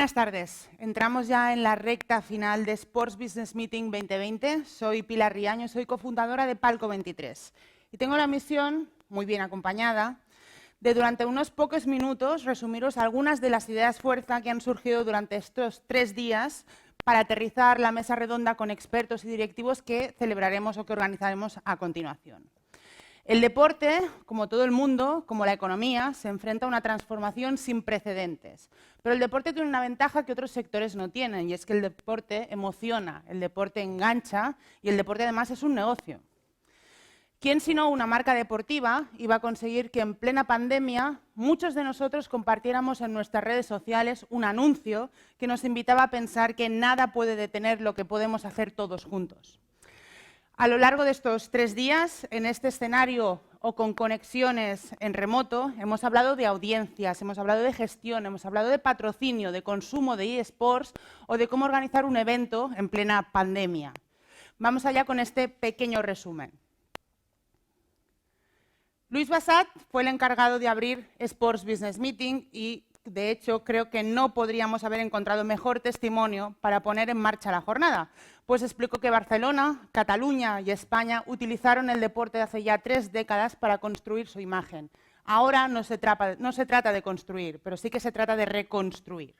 Buenas tardes. Entramos ya en la recta final de Sports Business Meeting 2020. Soy Pilar Riaño, soy cofundadora de Palco 23. Y tengo la misión, muy bien acompañada, de durante unos pocos minutos resumiros algunas de las ideas fuerza que han surgido durante estos 3 días para aterrizar la mesa redonda con expertos y directivos que celebraremos o que organizaremos a continuación. El deporte, como todo el mundo, como la economía, se enfrenta a una transformación sin precedentes. Pero el deporte tiene una ventaja que otros sectores no tienen, y es que el deporte emociona, el deporte engancha y el deporte además es un negocio. ¿Quién sino una marca deportiva iba a conseguir que en plena pandemia muchos de nosotros compartiéramos en nuestras redes sociales un anuncio que nos invitaba a pensar que nada puede detener lo que podemos hacer todos juntos? A lo largo de estos 3 días, en este escenario o con conexiones en remoto, hemos hablado de audiencias, hemos hablado de gestión, hemos hablado de patrocinio, de consumo de eSports o de cómo organizar un evento en plena pandemia. Vamos allá con este pequeño resumen. Luis Bassat fue el encargado de abrir Sports Business Meeting y, de hecho, creo que no podríamos haber encontrado mejor testimonio para poner en marcha la jornada, pues explicó que Barcelona, Cataluña y España utilizaron el deporte de hace ya 3 décadas para construir su imagen. Ahora no se trata de construir, pero sí que se trata de reconstruir.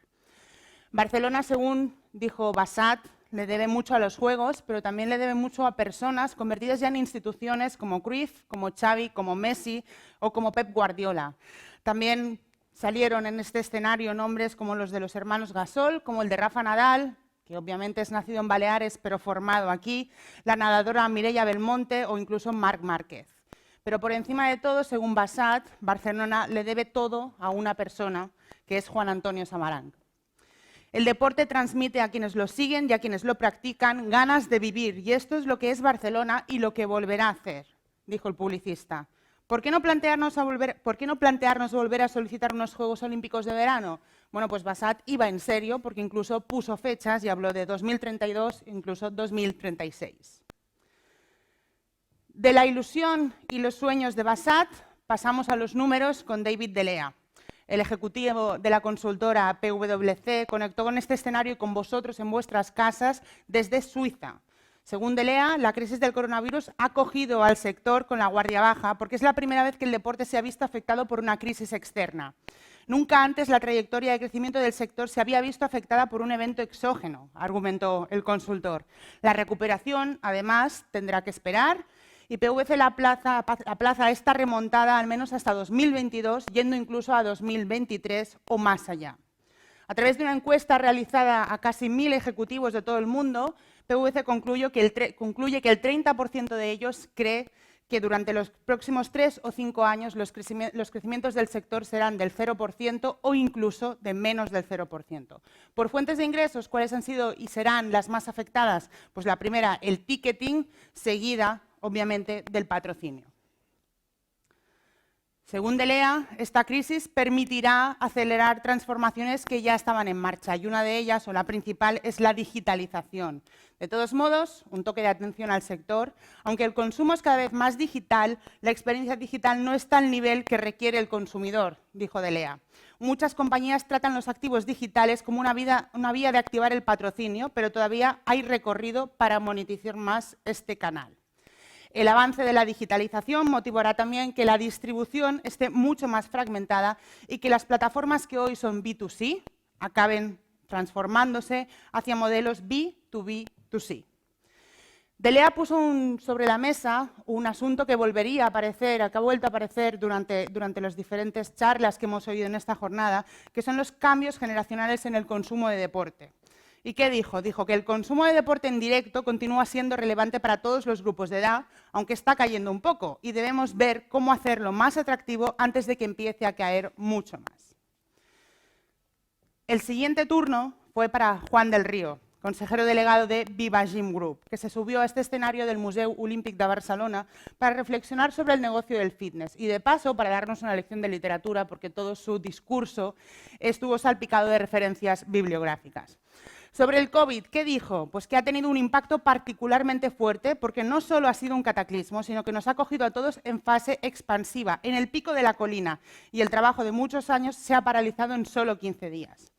Barcelona, según dijo Bassat, le debe mucho a los juegos, pero también le debe mucho a personas convertidas ya en instituciones como Cruyff, como Xavi, como Messi o como Pep Guardiola. También salieron en este escenario nombres como los de los hermanos Gasol, como el de Rafa Nadal, que obviamente es nacido en Baleares pero formado aquí, la nadadora Mireia Belmonte o incluso Marc Márquez. Pero por encima de todo, según Bassat, Barcelona le debe todo a una persona, que es Juan Antonio Samaranch. El deporte transmite a quienes lo siguen y a quienes lo practican ganas de vivir, y esto es lo que es Barcelona y lo que volverá a hacer, dijo el publicista. ¿Por qué no plantearnos volver a solicitar unos Juegos Olímpicos de verano? Bueno, pues Bassat iba en serio porque incluso puso fechas y habló de 2032, incluso 2036. De la ilusión y los sueños de Bassat pasamos a los números con David De Lea. El ejecutivo de la consultora PwC conectó con este escenario y con vosotros en vuestras casas desde Suiza. Según De Lea, la crisis del coronavirus ha cogido al sector con la guardia baja porque es la primera vez que el deporte se ha visto afectado por una crisis externa. Nunca antes la trayectoria de crecimiento del sector se había visto afectada por un evento exógeno, argumentó el consultor. La recuperación, además, tendrá que esperar y PwC aplaza esta remontada al menos hasta 2022, yendo incluso a 2023 o más allá. A través de una encuesta realizada a casi 1000 ejecutivos de todo el mundo, PwC concluye que el 30% de ellos cree que durante los próximos 3 o 5 años los crecimientos del sector serán del 0% o incluso de menos del 0%. Por fuentes de ingresos, ¿cuáles han sido y serán las más afectadas? Pues la primera, el ticketing, seguida, obviamente, del patrocinio. Según De Lea, esta crisis permitirá acelerar transformaciones que ya estaban en marcha y una de ellas, o la principal, es la digitalización. De todos modos, un toque de atención al sector, aunque el consumo es cada vez más digital, la experiencia digital no está al nivel que requiere el consumidor, dijo De Lea. Muchas compañías tratan los activos digitales como una vía de activar el patrocinio, pero todavía hay recorrido para monetizar más este canal. El avance de la digitalización motivará también que la distribución esté mucho más fragmentada y que las plataformas que hoy son B2C acaben transformándose hacia modelos B2B2C. De Lea puso sobre la mesa un asunto que volvería a aparecer, que ha vuelto a aparecer durante las diferentes charlas que hemos oído en esta jornada, que son los cambios generacionales en el consumo de deporte. ¿Y qué dijo? Dijo que el consumo de deporte en directo continúa siendo relevante para todos los grupos de edad, aunque está cayendo un poco, y debemos ver cómo hacerlo más atractivo antes de que empiece a caer mucho más. El siguiente turno fue para Juan del Río, consejero delegado de Viva Gym Group, que se subió a este escenario del Museu Olímpic de Barcelona para reflexionar sobre el negocio del fitness y, de paso, para darnos una lección de literatura, porque todo su discurso estuvo salpicado de referencias bibliográficas. Sobre el COVID, ¿qué dijo? Pues que ha tenido un impacto particularmente fuerte porque no solo ha sido un cataclismo, sino que nos ha cogido a todos en fase expansiva, en el pico de la colina, y el trabajo de muchos años se ha paralizado en solo 15 días.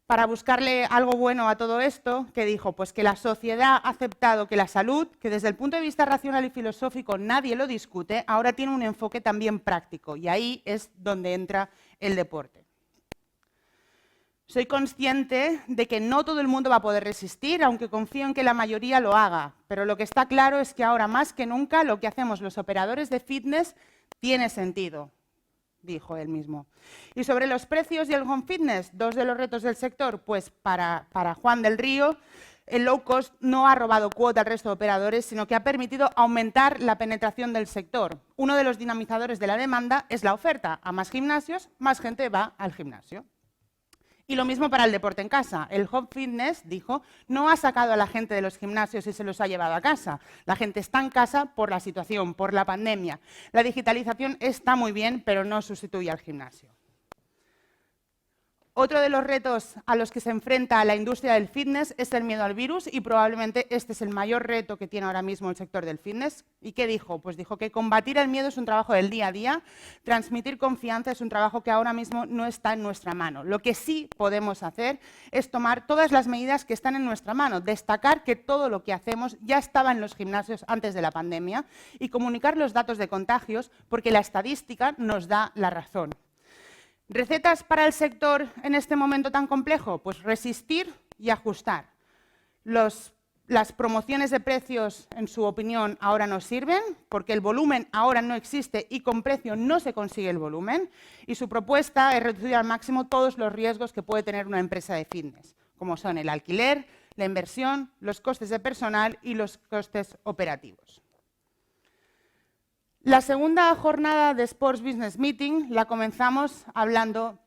para buscarle algo bueno a todo esto, ¿qué dijo? Pues que la sociedad ha aceptado que la salud, que desde el punto de vista racional y filosófico nadie lo discute, ahora tiene un enfoque también práctico, y ahí es donde entra el deporte. Soy consciente de que no todo el mundo va a poder resistir, aunque confío en que la mayoría lo haga, pero lo que está claro es que ahora más que nunca lo que hacemos los operadores de fitness tiene sentido, dijo él mismo. Y sobre los precios y el home fitness, dos de los retos del sector, pues para Juan del Río, el low cost no ha robado cuota al resto de operadores, sino que ha permitido aumentar la penetración del sector. Uno de los dinamizadores de la demanda es la oferta. A más gimnasios, más gente va al gimnasio. Y lo mismo para el deporte en casa. El home fitness, dijo, no ha sacado a la gente de los gimnasios y se los ha llevado a casa. La gente está en casa por la situación, por la pandemia. La digitalización está muy bien, pero no sustituye al gimnasio. Otro de los retos a los que se enfrenta la industria del fitness es el miedo al virus y probablemente este es el mayor reto que tiene ahora mismo el sector del fitness. ¿Y qué dijo? Pues dijo que combatir el miedo es un trabajo del día a día, transmitir confianza es un trabajo que ahora mismo no está en nuestra mano. Lo que sí podemos hacer es tomar todas las medidas que están en nuestra mano, destacar que todo lo que hacemos ya estaba en los gimnasios antes de la pandemia y comunicar los datos de contagios porque la estadística nos da la razón. ¿Recetas para el sector en este momento tan complejo? Pues resistir y ajustar. Las promociones de precios, en su opinión, ahora no sirven porque el volumen ahora no existe y con precio no se consigue el volumen. Y su propuesta es reducir al máximo todos los riesgos que puede tener una empresa de fitness, como son el alquiler, la inversión, los costes de personal y los costes operativos. La segunda jornada de Sports Business Meeting la comenzamos hablando,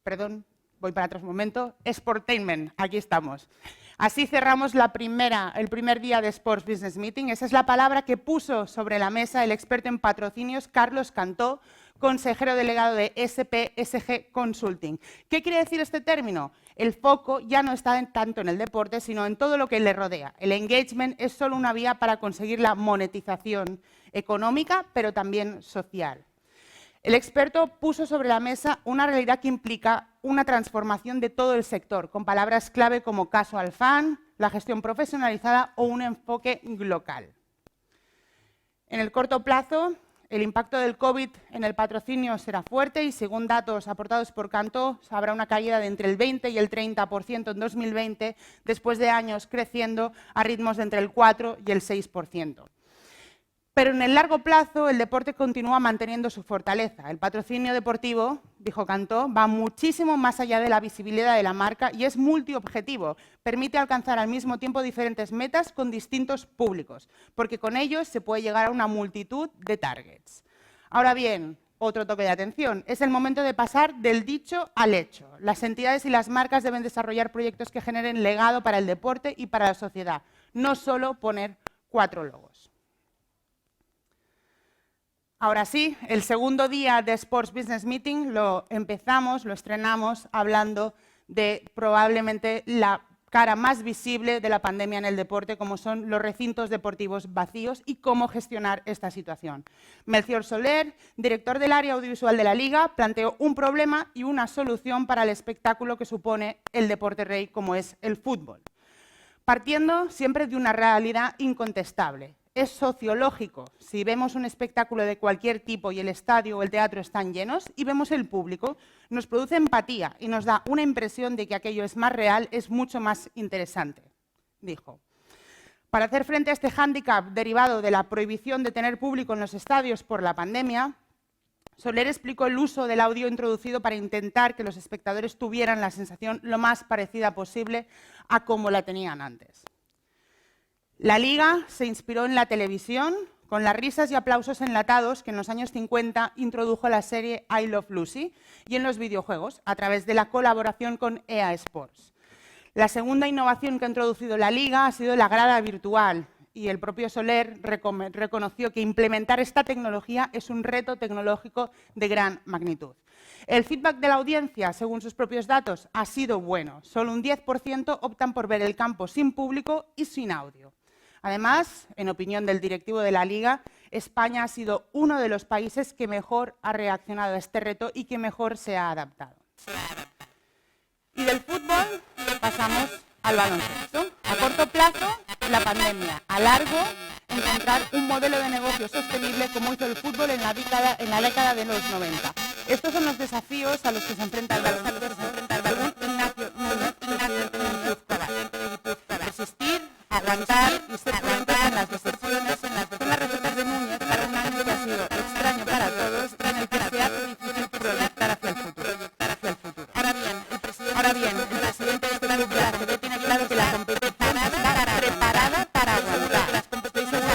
perdón, voy para atrás un momento, Sportainment, aquí estamos. Así cerramos el primer día de Sports Business Meeting. Esa es la palabra que puso sobre la mesa el experto en patrocinios Carlos Cantó, consejero delegado de SPSG Consulting. ¿Qué quiere decir este término? El foco ya no está tanto en el deporte, sino en todo lo que le rodea. El engagement es solo una vía para conseguir la monetización económica, pero también social. El experto puso sobre la mesa una realidad que implica una transformación de todo el sector, con palabras clave como casual fan, la gestión profesionalizada o un enfoque local. En el corto plazo, el impacto del COVID en el patrocinio será fuerte y, según datos aportados por Cantó, habrá una caída de entre el 20 y el 30% en 2020, después de años creciendo a ritmos de entre el 4 y el 6%. Pero en el largo plazo el deporte continúa manteniendo su fortaleza. El patrocinio deportivo, dijo Cantó, va muchísimo más allá de la visibilidad de la marca y es multiobjetivo. Permite alcanzar al mismo tiempo diferentes metas con distintos públicos, porque con ellos se puede llegar a una multitud de targets. Ahora bien, otro toque de atención, es el momento de pasar del dicho al hecho. Las entidades y las marcas deben desarrollar proyectos que generen legado para el deporte y para la sociedad, no solo poner 4 logos. Ahora sí, el segundo día de Sports Business Meeting lo estrenamos hablando de probablemente la cara más visible de la pandemia en el deporte, como son los recintos deportivos vacíos y cómo gestionar esta situación. Melcior Soler, director del área audiovisual de la Liga, planteó un problema y una solución para el espectáculo que supone el deporte rey, como es el fútbol. Partiendo siempre de una realidad incontestable. Es sociológico. Si vemos un espectáculo de cualquier tipo y el estadio o el teatro están llenos y vemos el público, nos produce empatía y nos da una impresión de que aquello es más real, es mucho más interesante, dijo. Para hacer frente a este hándicap derivado de la prohibición de tener público en los estadios por la pandemia, Soler explicó el uso del audio introducido para intentar que los espectadores tuvieran la sensación lo más parecida posible a como la tenían antes. La Liga se inspiró en la televisión con las risas y aplausos enlatados que en los años 50 introdujo la serie I Love Lucy y en los videojuegos a través de la colaboración con EA Sports. La segunda innovación que ha introducido la Liga ha sido la grada virtual y el propio Soler reconoció que implementar esta tecnología es un reto tecnológico de gran magnitud. El feedback de la audiencia, según sus propios datos, ha sido bueno. Solo un 10% optan por ver el campo sin público y sin audio. Además, en opinión del directivo de la Liga, España ha sido uno de los países que mejor ha reaccionado a este reto y que mejor se ha adaptado. Y del fútbol pasamos al baloncesto. A corto plazo, la pandemia. A largo, encontrar un modelo de negocio sostenible como hizo el fútbol en la década de los 90. Estos son los desafíos a los que se enfrenta el baloncesto, según Ignacio Núñez, presidente del Guipúzcoa. Resistir, aguantar y ser prudentes en las decisiones, son las recetas de Núñez para un año que ha sido extraño para todos, en el que se hace difícil proyectar hacia el futuro. Ahora bien, el presidente de este club de la ACB tiene claro que la competición está preparada para aguantar. Las competiciones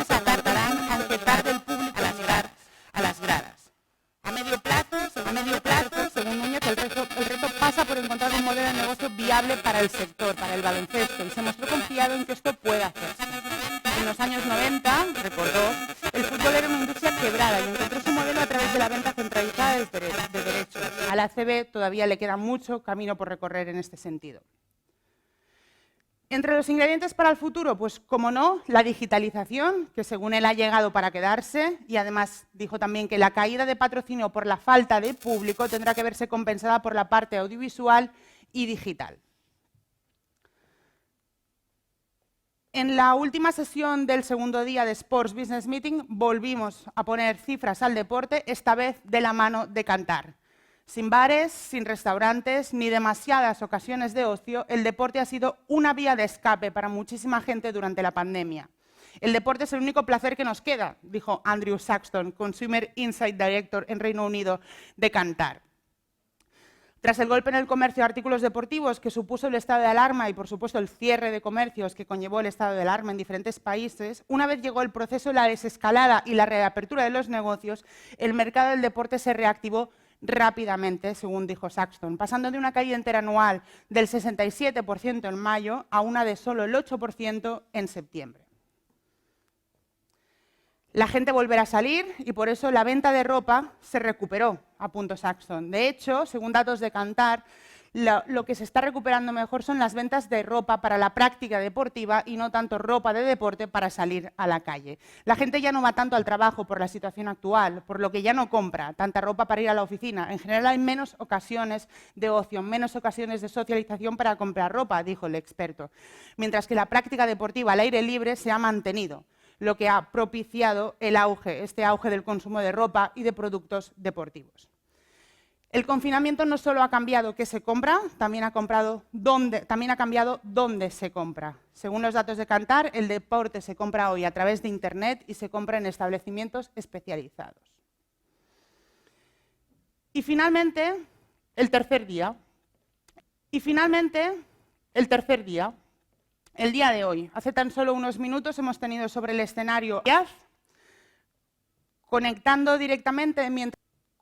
se alargarán, aunque tarde el público a las gradas. A medio plazo, según Núñez, el reto pasa por encontrar un modelo de negocio viable para el sector, para el baloncesto, y se mostró confiado en que esto pueda hacerse. En los años 90, recordó, el fútbol era una industria quebrada y encontró su modelo a través de la venta centralizada de derechos. A la ACB todavía le queda mucho camino por recorrer en este sentido. Entre los ingredientes para el futuro, pues como no, la digitalización, que según él ha llegado para quedarse, y además dijo también que la caída de patrocinio por la falta de público tendrá que verse compensada por la parte audiovisual y digital. En la última sesión del segundo día de Sports Business Meeting volvimos a poner cifras al deporte, esta vez de la mano de Kantar. Sin bares, sin restaurantes, ni demasiadas ocasiones de ocio, el deporte ha sido una vía de escape para muchísima gente durante la pandemia. El deporte es el único placer que nos queda, dijo Andrew Saxton, Consumer Insight Director en Reino Unido de Kantar. Tras el golpe en el comercio de artículos deportivos que supuso el estado de alarma y, por supuesto, el cierre de comercios que conllevó el estado de alarma en diferentes países, una vez llegó el proceso de la desescalada y la reapertura de los negocios, el mercado del deporte se reactivó rápidamente, según dijo Saxton, pasando de una caída interanual del 67% en mayo a una de solo el 8% en septiembre. La gente volverá a salir y por eso la venta de ropa se recuperó, apuntó Saxton. De hecho, según datos de Kantar, lo que se está recuperando mejor son las ventas de ropa para la práctica deportiva y no tanto ropa de deporte para salir a la calle. La gente ya no va tanto al trabajo por la situación actual, por lo que ya no compra tanta ropa para ir a la oficina. En general hay menos ocasiones de ocio, menos ocasiones de socialización para comprar ropa, dijo el experto. Mientras que la práctica deportiva al aire libre se ha mantenido, lo que ha propiciado este auge del consumo de ropa y de productos deportivos. El confinamiento no solo ha cambiado qué se compra, también ha cambiado dónde se compra. Según los datos de Kantar, el deporte se compra hoy a través de Internet y se compra en establecimientos especializados. Y finalmente, el tercer día. El día de hoy. Hace tan solo unos minutos hemos tenido sobre el escenario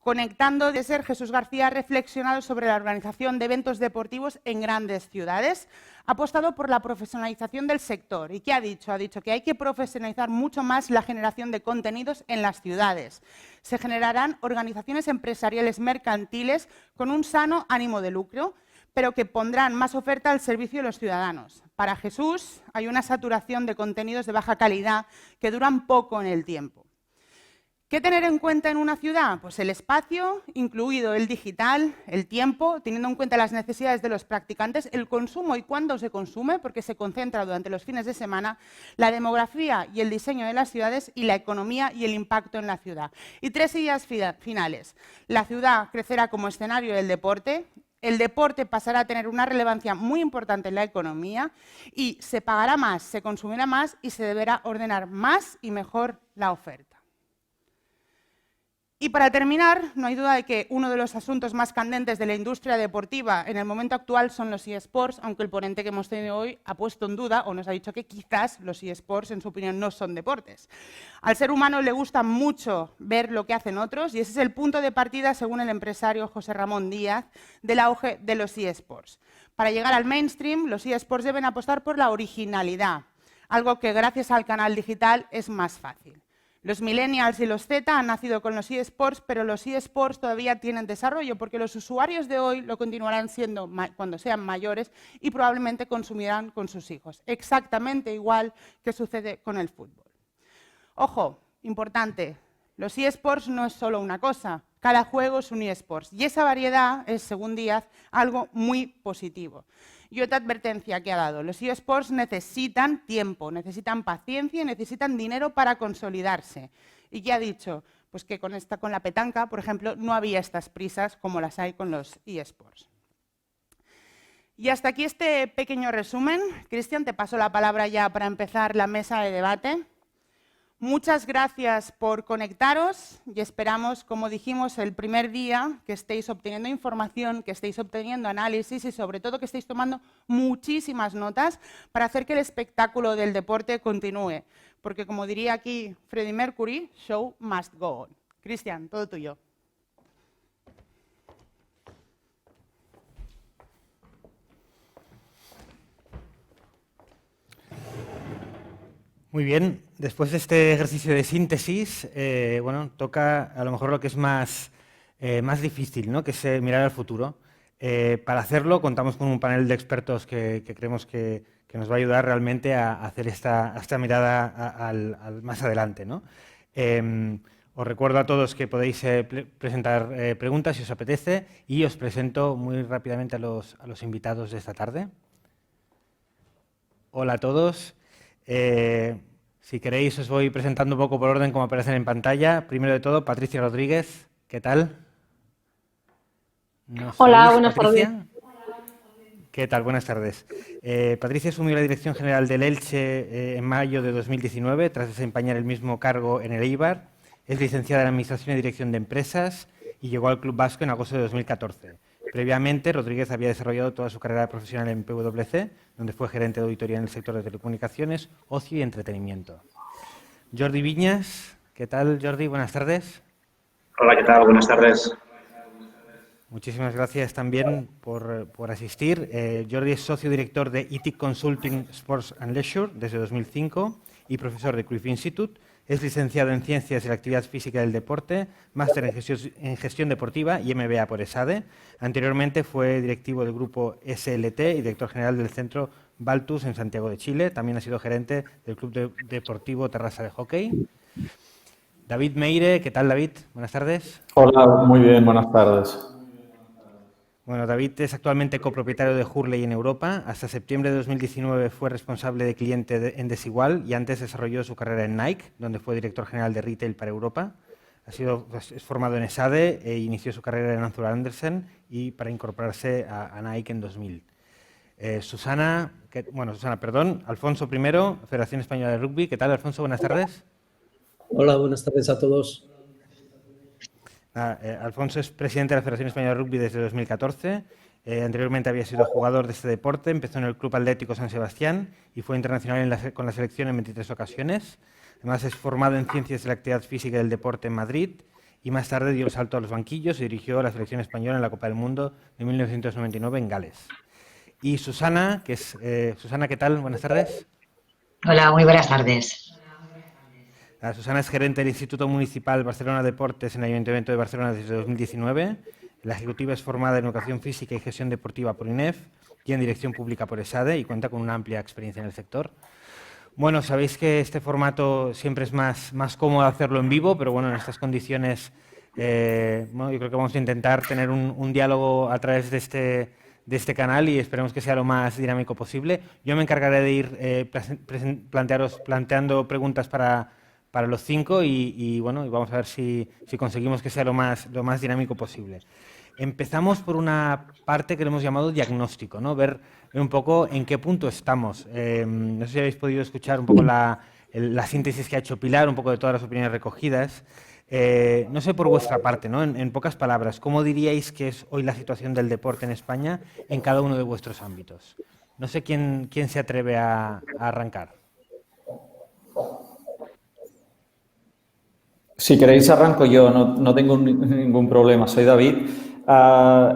conectando de ser Jesús García ha reflexionado sobre la organización de eventos deportivos en grandes ciudades, ha apostado por la profesionalización del sector. ¿Y qué ha dicho? Ha dicho que hay que profesionalizar mucho más la generación de contenidos en las ciudades. Se generarán organizaciones empresariales mercantiles con un sano ánimo de lucro, pero que pondrán más oferta al servicio de los ciudadanos. Para Jesús hay una saturación de contenidos de baja calidad que duran poco en el tiempo. ¿Qué tener en cuenta en una ciudad? Pues el espacio, incluido el digital, el tiempo, teniendo en cuenta las necesidades de los practicantes, el consumo y cuándo se consume, porque se concentra durante los fines de semana, la demografía y el diseño de las ciudades y la economía y el impacto en la ciudad. Y tres ideas finales. La ciudad crecerá como escenario del deporte. El deporte pasará a tener una relevancia muy importante en la economía y se pagará más, se consumirá más y se deberá ordenar más y mejor la oferta. Y para terminar, no hay duda de que uno de los asuntos más candentes de la industria deportiva en el momento actual son los eSports, aunque el ponente que hemos tenido hoy ha puesto en duda o nos ha dicho que quizás los eSports, en su opinión, no son deportes. Al ser humano le gusta mucho ver lo que hacen otros y ese es el punto de partida, según el empresario José Ramón Díaz, del auge de los eSports. Para llegar al mainstream, los eSports deben apostar por la originalidad, algo que gracias al canal digital es más fácil. Los millennials y los Z han nacido con los eSports, pero los eSports todavía tienen desarrollo porque los usuarios de hoy lo continuarán siendo cuando sean mayores y probablemente consumirán con sus hijos. Exactamente igual que sucede con el fútbol. Ojo, importante, los eSports no es solo una cosa, Cada juego es un eSports y esa variedad es, según Díaz, algo muy positivo. Y otra advertencia que ha dado, los eSports necesitan tiempo, necesitan paciencia y necesitan dinero para consolidarse. Y que ha dicho, pues que con la petanca, por ejemplo, no había estas prisas como las hay con los eSports. Y hasta aquí este pequeño resumen. Cristian, te paso la palabra ya para empezar la mesa de debate. Muchas gracias por conectaros y esperamos, como dijimos el primer día, que estéis obteniendo información, que estéis obteniendo análisis y sobre todo que estéis tomando muchísimas notas para hacer que el espectáculo del deporte continúe. Porque como diría aquí Freddie Mercury, show must go on. Cristian, todo tuyo. Muy bien, después de este ejercicio de síntesis, bueno, toca a lo mejor lo que es más difícil, ¿no? Que es mirar al futuro. Para hacerlo contamos con un panel de expertos que creemos que nos va a ayudar realmente a hacer esta mirada al más adelante, ¿no? Os recuerdo a todos que podéis presentar preguntas si os apetece y os presento muy rápidamente a los invitados de esta tarde. Hola a todos. Si queréis os voy presentando un poco por orden como aparecen en pantalla. Primero de todo, Patricia Rodríguez, ¿qué tal? Hola, buenas tardes. ¿Qué tal? Buenas tardes. Patricia asumió la dirección general del Elche en mayo de 2019, tras desempeñar el mismo cargo en el Eibar. Es licenciada en Administración y Dirección de Empresas y llegó al Club Vasco en agosto de 2014. Previamente, Rodríguez había desarrollado toda su carrera profesional en PwC, donde fue gerente de auditoría en el sector de telecomunicaciones, ocio y entretenimiento. Jordi Viñas, ¿qué tal, Jordi? Buenas tardes. Hola, ¿qué tal? Buenas tardes. Muchísimas gracias también por asistir. Jordi es socio director de ITIC Consulting Sports and Leisure desde 2005 y profesor de Cruyff Institute. Es licenciado en Ciencias de la Actividad Física y del Deporte, máster en Gestión Deportiva y MBA por ESADE. Anteriormente fue directivo del grupo SLT y director general del Centro Baltus en Santiago de Chile. También ha sido gerente del Club Deportivo Terrassa de Hockey. David Meire, ¿qué tal, David? Buenas tardes. Hola, muy bien, buenas tardes. Bueno, David es actualmente copropietario de Hurley en Europa. Hasta septiembre de 2019 fue responsable de cliente en Desigual y antes desarrolló su carrera en Nike, donde fue director general de Retail para Europa. Es formado en ESADE e inició su carrera en Arthur Andersen y para incorporarse a Nike en 2000. Alfonso I, Federación Española de Rugby. ¿Qué tal, Alfonso? Buenas tardes. Hola, buenas tardes a todos. Alfonso es presidente de la Federación Española de Rugby desde 2014. Anteriormente había sido jugador de este deporte, empezó en el Club Atlético San Sebastián y fue internacional con la selección en 23 ocasiones. Además es formado en Ciencias de la Actividad Física y del Deporte en Madrid y más tarde dio el salto a los banquillos y dirigió a la selección española en la Copa del Mundo de 1999 en Gales. Y Susana, Susana, ¿qué tal? Buenas tardes. Hola, muy buenas tardes. Susana es gerente del Instituto Municipal Barcelona Deportes en el Ayuntamiento de Barcelona desde 2019. La ejecutiva es formada en Educación Física y Gestión Deportiva por INEF y en Dirección Pública por ESADE y cuenta con una amplia experiencia en el sector. Bueno, sabéis que este formato siempre es más cómodo hacerlo en vivo, pero bueno, en estas condiciones yo creo que vamos a intentar tener un diálogo a través de este canal y esperemos que sea lo más dinámico posible. Yo me encargaré de ir planteando preguntas para los 5 y vamos a ver si conseguimos que sea lo más dinámico posible. Empezamos por una parte que le hemos llamado diagnóstico, ¿no? Ver un poco en qué punto estamos. No sé si habéis podido escuchar un poco la síntesis que ha hecho Pilar, un poco de todas las opiniones recogidas. No sé por vuestra parte, ¿no? En pocas palabras, ¿cómo diríais que es hoy la situación del deporte en España en cada uno de vuestros ámbitos? No sé quién se atreve a arrancar. Si queréis arranco yo, no tengo ningún problema, soy David.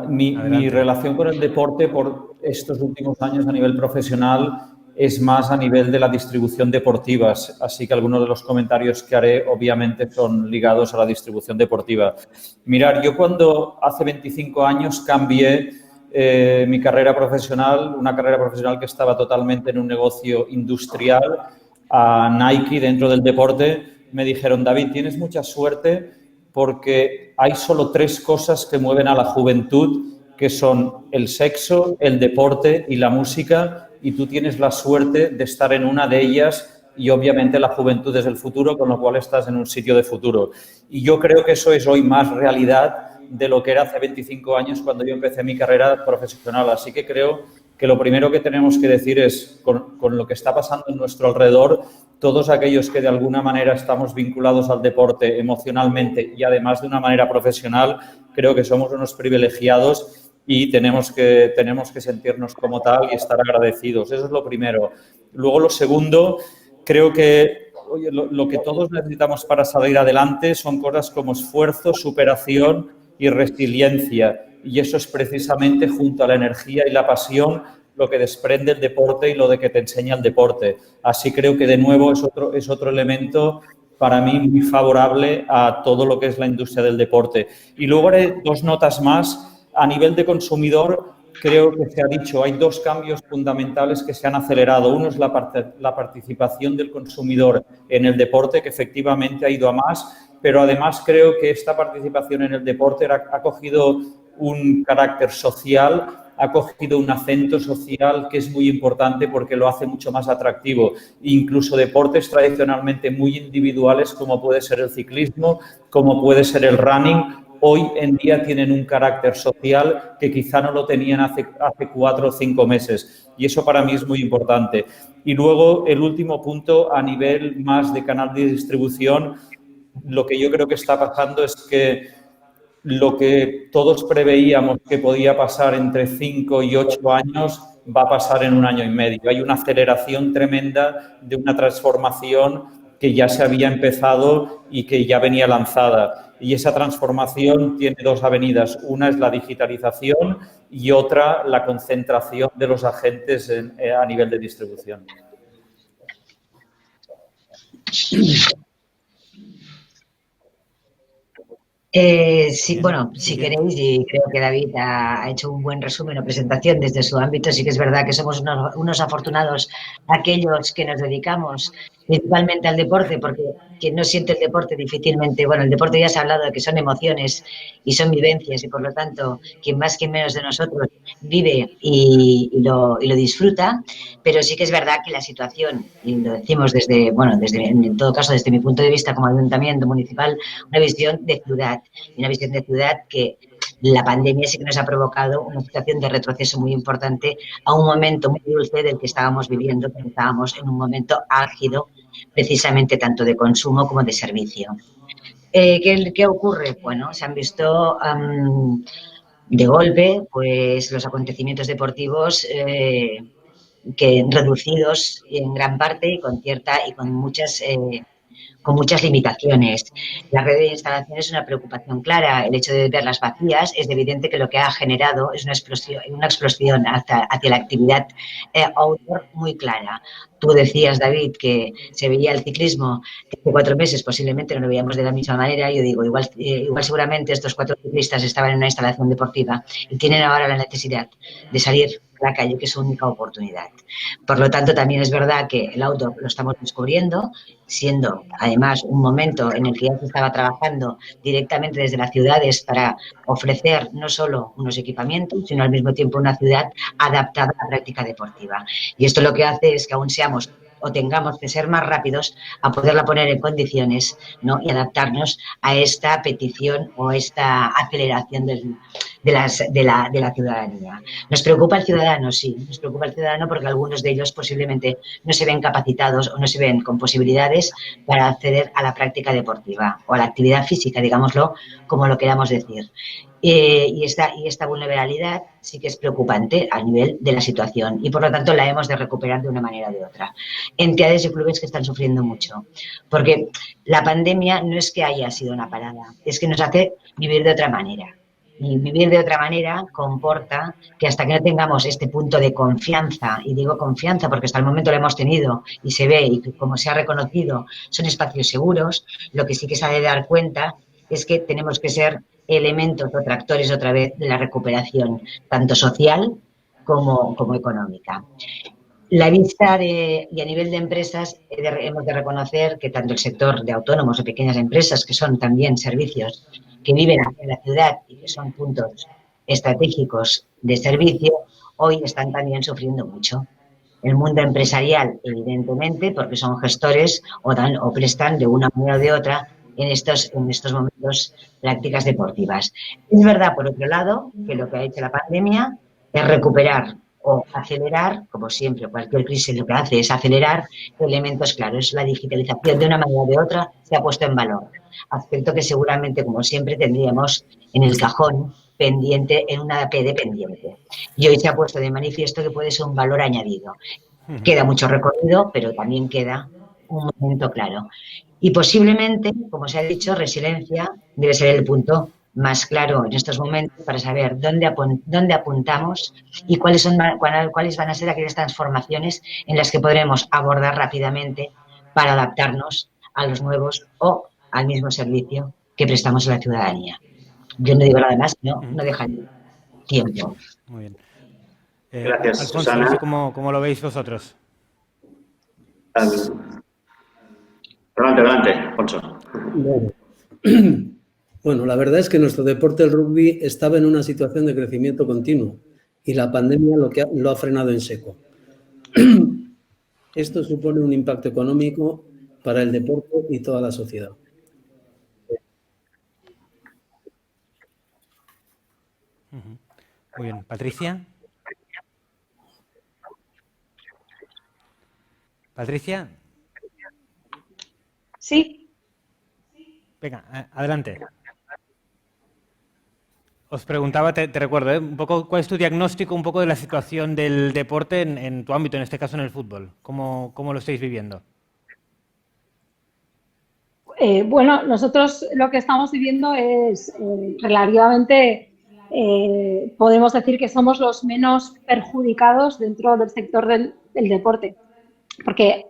Mi relación con el deporte por estos últimos años a nivel profesional es más a nivel de la distribución deportiva, así que algunos de los comentarios que haré obviamente son ligados a la distribución deportiva. Mirad, yo cuando hace 25 años cambié mi carrera profesional, una carrera profesional que estaba totalmente en un negocio industrial, a Nike dentro del deporte, me dijeron, David, tienes mucha suerte porque hay solo 3 cosas que mueven a la juventud, que son el sexo, el deporte y la música, y tú tienes la suerte de estar en una de ellas y obviamente la juventud es el futuro, con lo cual estás en un sitio de futuro. Y yo creo que eso es hoy más realidad de lo que era hace 25 años cuando yo empecé mi carrera profesional. Así que creo que lo primero que tenemos que decir es, con lo que está pasando en nuestro alrededor, todos aquellos que de alguna manera estamos vinculados al deporte emocionalmente y además de una manera profesional, creo que somos unos privilegiados y tenemos que sentirnos como tal y estar agradecidos. Eso es lo primero. Luego, lo segundo, creo que lo que todos necesitamos para salir adelante son cosas como esfuerzo, superación y resiliencia. Y eso es precisamente, junto a la energía y la pasión, lo que desprende el deporte y lo de que te enseña el deporte. Así creo que, de nuevo, es otro elemento para mí muy favorable a todo lo que es la industria del deporte. Y luego haré 2 notas más. A nivel de consumidor, creo que se ha dicho, hay 2 cambios fundamentales que se han acelerado. Uno es la participación del consumidor en el deporte, que efectivamente ha ido a más, pero además creo que esta participación en el deporte ha cogido un carácter social, ha cogido un acento social que es muy importante porque lo hace mucho más atractivo. Incluso deportes tradicionalmente muy individuales, como puede ser el ciclismo, como puede ser el running, hoy en día tienen un carácter social que quizá no lo tenían hace 4 o 5 meses. Y eso para mí es muy importante. Y luego, el último punto, a nivel más de canal de distribución, lo que yo creo que está pasando es que lo que todos preveíamos que podía pasar entre 5 y 8 años va a pasar en 1 año y medio. Hay una aceleración tremenda de una transformación que ya se había empezado y que ya venía lanzada. Y esa transformación tiene 2 avenidas. Una es la digitalización y otra la concentración de los agentes a nivel de distribución. Sí, bueno, si queréis, y creo que David ha hecho un buen resumen o presentación desde su ámbito, sí que es verdad que somos unos afortunados aquellos que nos dedicamos principalmente al deporte, porque quien no siente el deporte difícilmente, bueno, el deporte ya se ha hablado de que son emociones y son vivencias y por lo tanto, quien más, quien menos de nosotros vive y lo disfruta, pero sí que es verdad que la situación, y lo decimos desde, en todo caso, desde mi punto de vista como ayuntamiento municipal, una visión de ciudad, y una visión de ciudad que la pandemia sí que nos ha provocado una situación de retroceso muy importante a un momento muy dulce del que estábamos viviendo, porque estábamos en un momento álgido, precisamente tanto de consumo como de servicio. ¿Qué ocurre? Bueno, se han visto de golpe pues los acontecimientos deportivos que reducidos en gran parte y con muchas limitaciones. La red de instalaciones es una preocupación clara. El hecho de verlas vacías es evidente que lo que ha generado es una explosión hacia la actividad outdoor muy clara. Tú decías, David, que se veía el ciclismo que hace 4 meses posiblemente no lo veíamos de la misma manera. Yo digo, igual seguramente estos 4 ciclistas estaban en una instalación deportiva y tienen ahora la necesidad de salir a la calle, que es su única oportunidad. Por lo tanto, también es verdad que el outdoor lo estamos descubriendo, siendo además un momento en el que ya se estaba trabajando directamente desde las ciudades para ofrecer no solo unos equipamientos, sino al mismo tiempo una ciudad adaptada a la práctica deportiva. Y esto lo que hace es que aún seamos o tengamos que ser más rápidos a poderla poner en condiciones, ¿no? Y adaptarnos a esta petición o esta aceleración de la ciudadanía. ¿Nos preocupa el ciudadano? Sí, nos preocupa el ciudadano porque algunos de ellos posiblemente no se ven capacitados o no se ven con posibilidades para acceder a la práctica deportiva o a la actividad física, digámoslo como lo queramos decir. Y esta vulnerabilidad sí que es preocupante a nivel de la situación y por lo tanto la hemos de recuperar de una manera o de otra. Entidades y clubes que están sufriendo mucho, porque la pandemia no es que haya sido una parada, es que nos hace vivir de otra manera. Y vivir de otra manera comporta que hasta que no tengamos este punto de confianza, y digo confianza porque hasta el momento lo hemos tenido y se ve y como se ha reconocido son espacios seguros, lo que sí que se ha de dar cuenta es que tenemos que ser elementos o tractores otra vez de la recuperación, tanto social como económica. La vista y a nivel de empresas hemos de reconocer que tanto el sector de autónomos o pequeñas empresas, que son también servicios que viven aquí en la ciudad y que son puntos estratégicos de servicio, hoy están también sufriendo mucho. El mundo empresarial, evidentemente, porque son gestores o prestan de una manera o de otra en estos momentos prácticas deportivas. Es verdad, por otro lado, que lo que ha hecho la pandemia es recuperar o acelerar, como siempre, cualquier crisis lo que hace es acelerar elementos claros. La digitalización, de una manera o de otra, se ha puesto en valor. Aspecto que seguramente, como siempre, tendríamos en el cajón pendiente, en una APD pendiente. Y hoy se ha puesto de manifiesto que puede ser un valor añadido. Queda mucho recorrido, pero también queda un momento claro. Y posiblemente, como se ha dicho, resiliencia debe ser el punto más claro en estos momentos para saber dónde apuntamos y cuáles van a ser aquellas transformaciones en las que podremos abordar rápidamente para adaptarnos a los nuevos o al mismo servicio que prestamos a la ciudadanía. Yo no digo nada más, no dejan tiempo. Muy bien. Gracias, Alfonso, Susana. no sé cómo lo veis vosotros. Adelante, Alfonso. Bueno, la verdad es que nuestro deporte, el rugby, estaba en una situación de crecimiento continuo y la pandemia lo ha frenado en seco. Esto supone un impacto económico para el deporte y toda la sociedad. Muy bien. Patricia. Patricia. Sí. Venga, adelante. Os preguntaba, te recuerdo, un poco cuál es tu diagnóstico un poco de la situación del deporte en tu ámbito, en este caso en el fútbol. ¿Cómo lo estáis viviendo? Bueno, nosotros lo que estamos viviendo es relativamente, podemos decir que somos los menos perjudicados dentro del sector del deporte, porque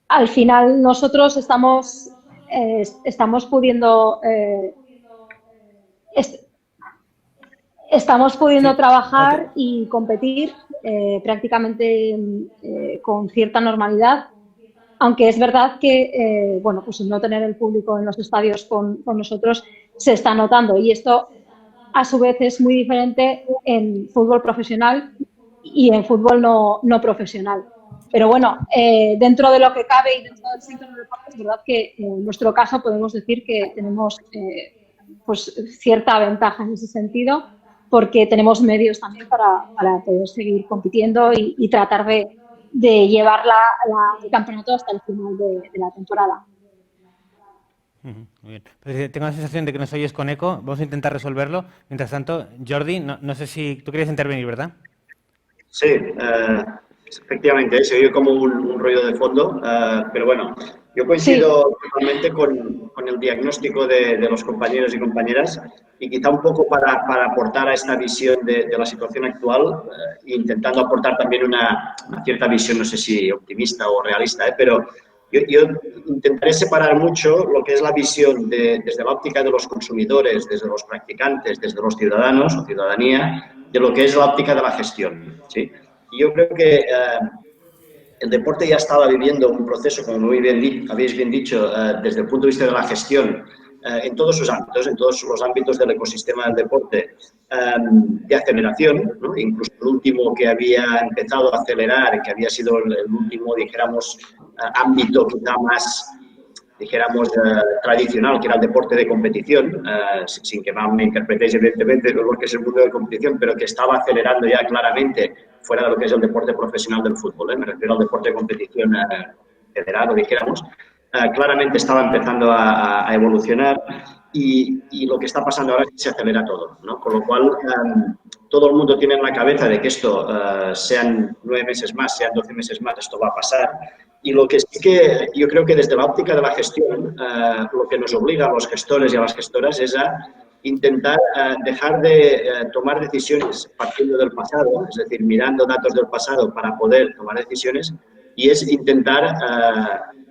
al final nosotros estamos pudiendo trabajar y competir prácticamente con cierta normalidad, aunque es verdad que bueno, pues no tener el público en los estadios con nosotros se está notando, y esto a su vez es muy diferente en fútbol profesional y en fútbol no profesional. Pero bueno, dentro de lo que cabe y dentro del sector del deporte, es verdad que en nuestro caso podemos decir que tenemos pues cierta ventaja en ese sentido, porque tenemos medios también para poder seguir compitiendo y tratar de llevar el campeonato hasta el final de la temporada. Muy bien. Pues tengo la sensación de que nos oyes con eco. Vamos a intentar resolverlo. Mientras tanto, Jordi, no sé si tú querías intervenir, ¿verdad? Sí, efectivamente, se oye como un ruido de fondo, pero bueno, yo coincido totalmente con el diagnóstico de los compañeros y compañeras, y quizá un poco para aportar a esta visión de la situación actual, intentando aportar también una cierta visión, no sé si optimista o realista, pero yo intentaré separar mucho lo que es la visión desde la óptica de los consumidores, desde los practicantes, desde los ciudadanos o ciudadanía, de lo que es la óptica de la gestión, ¿sí? Y yo creo que el deporte ya estaba viviendo un proceso, como muy bien habéis bien dicho, desde el punto de vista de la gestión, en todos sus ámbitos, en todos los ámbitos del ecosistema del deporte, de aceleración, ¿no? Incluso el último que había empezado a acelerar, que había sido el último, dijéramos, ámbito quizá más, dijéramos, tradicional, que era el deporte de competición, sin que me interpretéis evidentemente lo que es el mundo de competición, pero que estaba acelerando ya claramente fuera de lo que es el deporte profesional del fútbol, me refiero al deporte de competición federado, dijéramos, claramente estaba empezando a evolucionar, y lo que está pasando ahora es que se acelera todo, ¿no? Con lo cual, todo el mundo tiene en la cabeza de que esto, sean 9 meses más, sean 12 meses más, esto va a pasar. Y lo que sí que yo creo que desde la óptica de la gestión, lo que nos obliga a los gestores y a las gestoras es a intentar dejar de tomar decisiones partiendo del pasado, es decir, mirando datos del pasado para poder tomar decisiones, y es intentar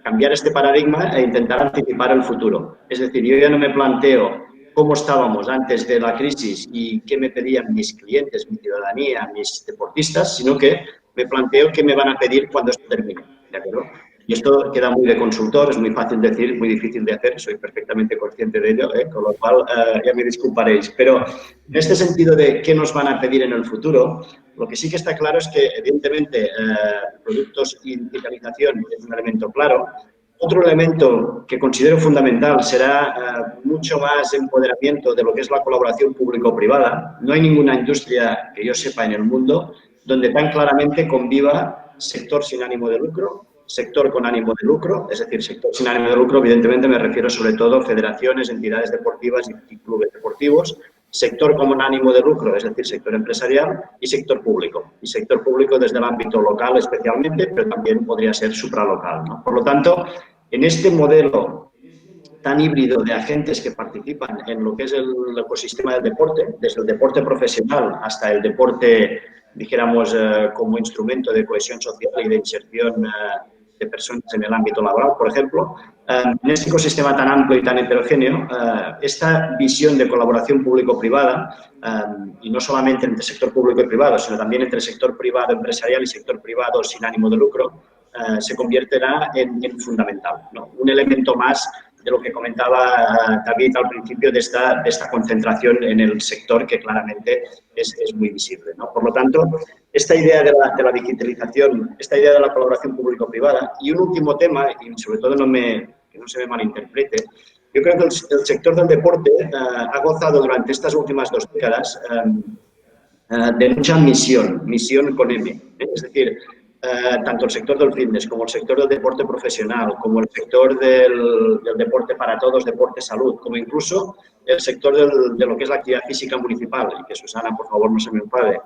cambiar este paradigma e intentar anticipar el futuro. Es decir, yo ya no me planteo cómo estábamos antes de la crisis y qué me pedían mis clientes, mi ciudadanía, mis deportistas, sino que me planteo qué me van a pedir cuando esto termine, ¿de acuerdo? Y esto queda muy de consultor, es muy fácil decir, muy difícil de hacer, soy perfectamente consciente de ello, con lo cual ya me disculparéis. Pero en este sentido de qué nos van a pedir en el futuro, lo que sí que está claro es que, evidentemente, productos y digitalización es un elemento claro. Otro elemento que considero fundamental será mucho más empoderamiento de lo que es la colaboración público-privada. No hay ninguna industria que yo sepa en el mundo donde tan claramente conviva sector sin ánimo de lucro, sector con ánimo de lucro, es decir, sector sin ánimo de lucro, evidentemente me refiero sobre todo a federaciones, entidades deportivas y clubes deportivos, sector con ánimo de lucro, es decir, sector empresarial, y sector público. Y sector público desde el ámbito local especialmente, pero también podría ser supralocal, ¿no? Por lo tanto, en este modelo tan híbrido de agentes que participan en lo que es el ecosistema del deporte, desde el deporte profesional hasta el deporte, dijéramos, como instrumento de cohesión social y de inserción de personas en el ámbito laboral, por ejemplo, en este ecosistema tan amplio y tan heterogéneo, esta visión de colaboración público-privada, y no solamente entre sector público y privado, sino también entre sector privado empresarial y sector privado sin ánimo de lucro, se convertirá en fundamental, ¿no? Un elemento más de lo que comentaba David al principio de esta concentración en el sector que claramente es muy visible, ¿no? Por lo tanto, esta idea de la digitalización, esta idea de la colaboración público-privada y un último tema, y sobre todo que no se me malinterprete, yo creo que el sector del deporte ha gozado durante estas últimas 2 décadas de mucha misión con M, es decir, tanto el sector del fitness como el sector del deporte profesional, como el sector del deporte para todos, deporte salud, como incluso el sector de lo que es la actividad física municipal, y que Susana, por favor, no se me enfade,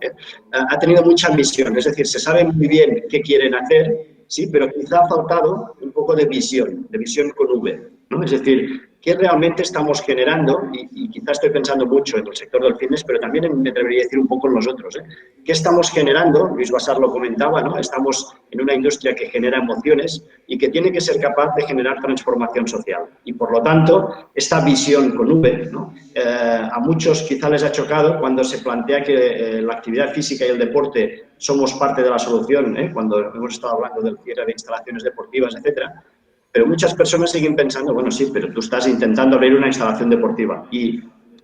ha tenido mucha misión, es decir, se sabe muy bien qué quieren hacer, sí, pero quizá ha faltado un poco de visión con V, ¿no? Es decir, ¿qué realmente estamos generando? Y quizás estoy pensando mucho en el sector del fitness, pero también me atrevería a decir un poco en los otros, ¿eh? ¿Qué estamos generando? Luis Bassar lo comentaba, ¿no? Estamos en una industria que genera emociones y que tiene que ser capaz de generar transformación social. Y, por lo tanto, esta visión con V, ¿no? A muchos quizá les ha chocado cuando se plantea que la actividad física y el deporte somos parte de la solución, cuando hemos estado hablando del cierre de instalaciones deportivas, etcétera. Pero muchas personas siguen pensando, bueno, sí, pero tú estás intentando abrir una instalación deportiva y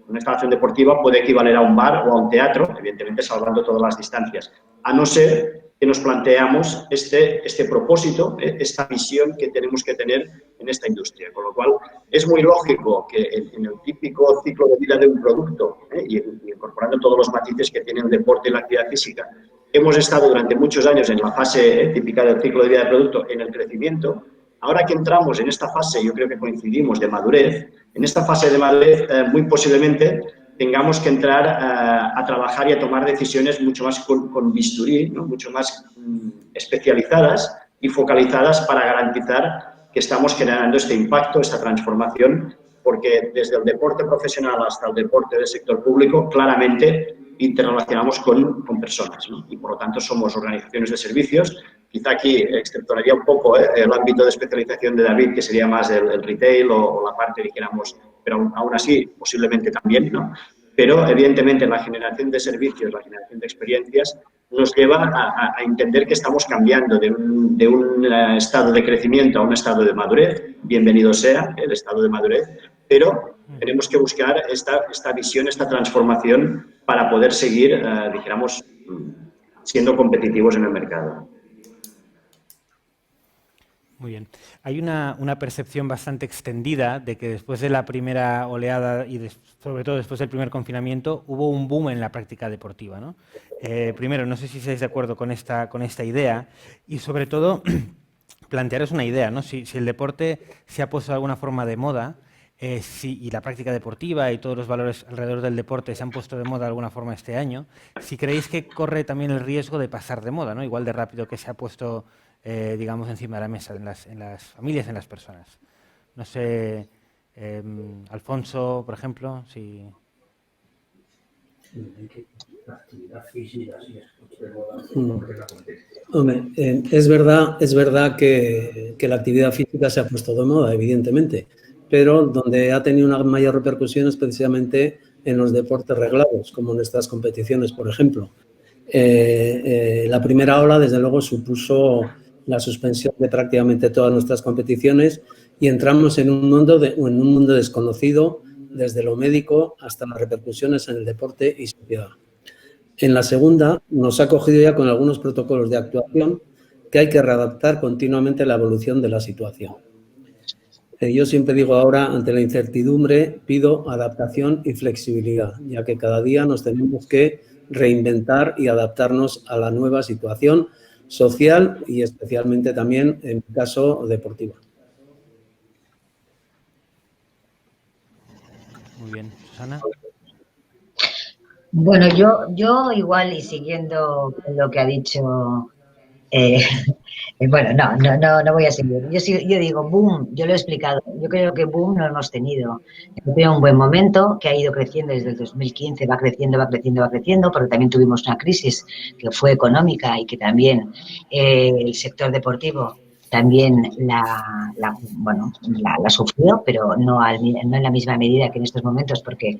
una instalación deportiva puede equivaler a un bar o a un teatro, evidentemente salvando todas las distancias, a no ser que nos planteamos este propósito, esta visión que tenemos que tener en esta industria. Con lo cual, es muy lógico que en el típico ciclo de vida de un producto, y incorporando todos los matices que tiene el deporte y la actividad física, hemos estado durante muchos años en la fase típica del ciclo de vida del producto, en el crecimiento. Ahora que entramos en esta fase, yo creo que coincidimos, de madurez, en esta fase de madurez muy posiblemente tengamos que entrar a trabajar y a tomar decisiones mucho más con bisturí, ¿no? Mucho más especializadas y focalizadas para garantizar que estamos generando este impacto, esta transformación, porque desde el deporte profesional hasta el deporte del sector público claramente interrelacionamos con personas, ¿no? Y por lo tanto somos organizaciones de servicios. Quizá aquí exceptuaría un poco el ámbito de especialización de David, que sería más el retail o la parte, dijéramos, pero aún así posiblemente también, ¿no? Pero evidentemente la generación de servicios, la generación de experiencias nos lleva a entender que estamos cambiando de un estado de crecimiento a un estado de madurez. Bienvenido sea el estado de madurez, pero tenemos que buscar esta visión, esta transformación para poder seguir, dijéramos, siendo competitivos en el mercado. Muy bien. Hay una percepción bastante extendida de que después de la primera oleada y sobre todo después del primer confinamiento hubo un boom en la práctica deportiva, ¿no? Primero, no sé si estáis de acuerdo con esta idea y sobre todo plantearos una idea, ¿no? Si el deporte se ha puesto de alguna forma de moda y la práctica deportiva y todos los valores alrededor del deporte se han puesto de moda de alguna forma este año, si creéis que corre también el riesgo de pasar de moda, ¿no? Igual de rápido que se ha puesto digamos, encima de la mesa, en las familias, en las personas. No sé, Alfonso, por ejemplo, si... Hombre, es verdad que la actividad física se ha puesto de moda, evidentemente, pero donde ha tenido una mayor repercusión es precisamente en los deportes reglados, como nuestras competiciones, por ejemplo. La primera ola, desde luego, supuso la suspensión de prácticamente todas nuestras competiciones y entramos en un mundo desconocido, desde lo médico hasta las repercusiones en el deporte y sociedad. En la segunda nos ha cogido ya con algunos protocolos de actuación que hay que readaptar continuamente a la evolución de la situación. Yo siempre digo ahora, ante la incertidumbre, pido adaptación y flexibilidad, ya que cada día nos tenemos que reinventar y adaptarnos a la nueva situación social y especialmente también, en mi caso, deportiva. Muy bien. Susana. Bueno, yo igual y siguiendo lo que ha dicho, bueno, no voy a seguir. Yo digo, boom, yo lo he explicado. Yo creo que boom no hemos tenido. Hemos tenido un buen momento que ha ido creciendo desde el 2015, va creciendo, porque también tuvimos una crisis que fue económica y que también el sector deportivo también la sufrió, pero no en la misma medida que en estos momentos, porque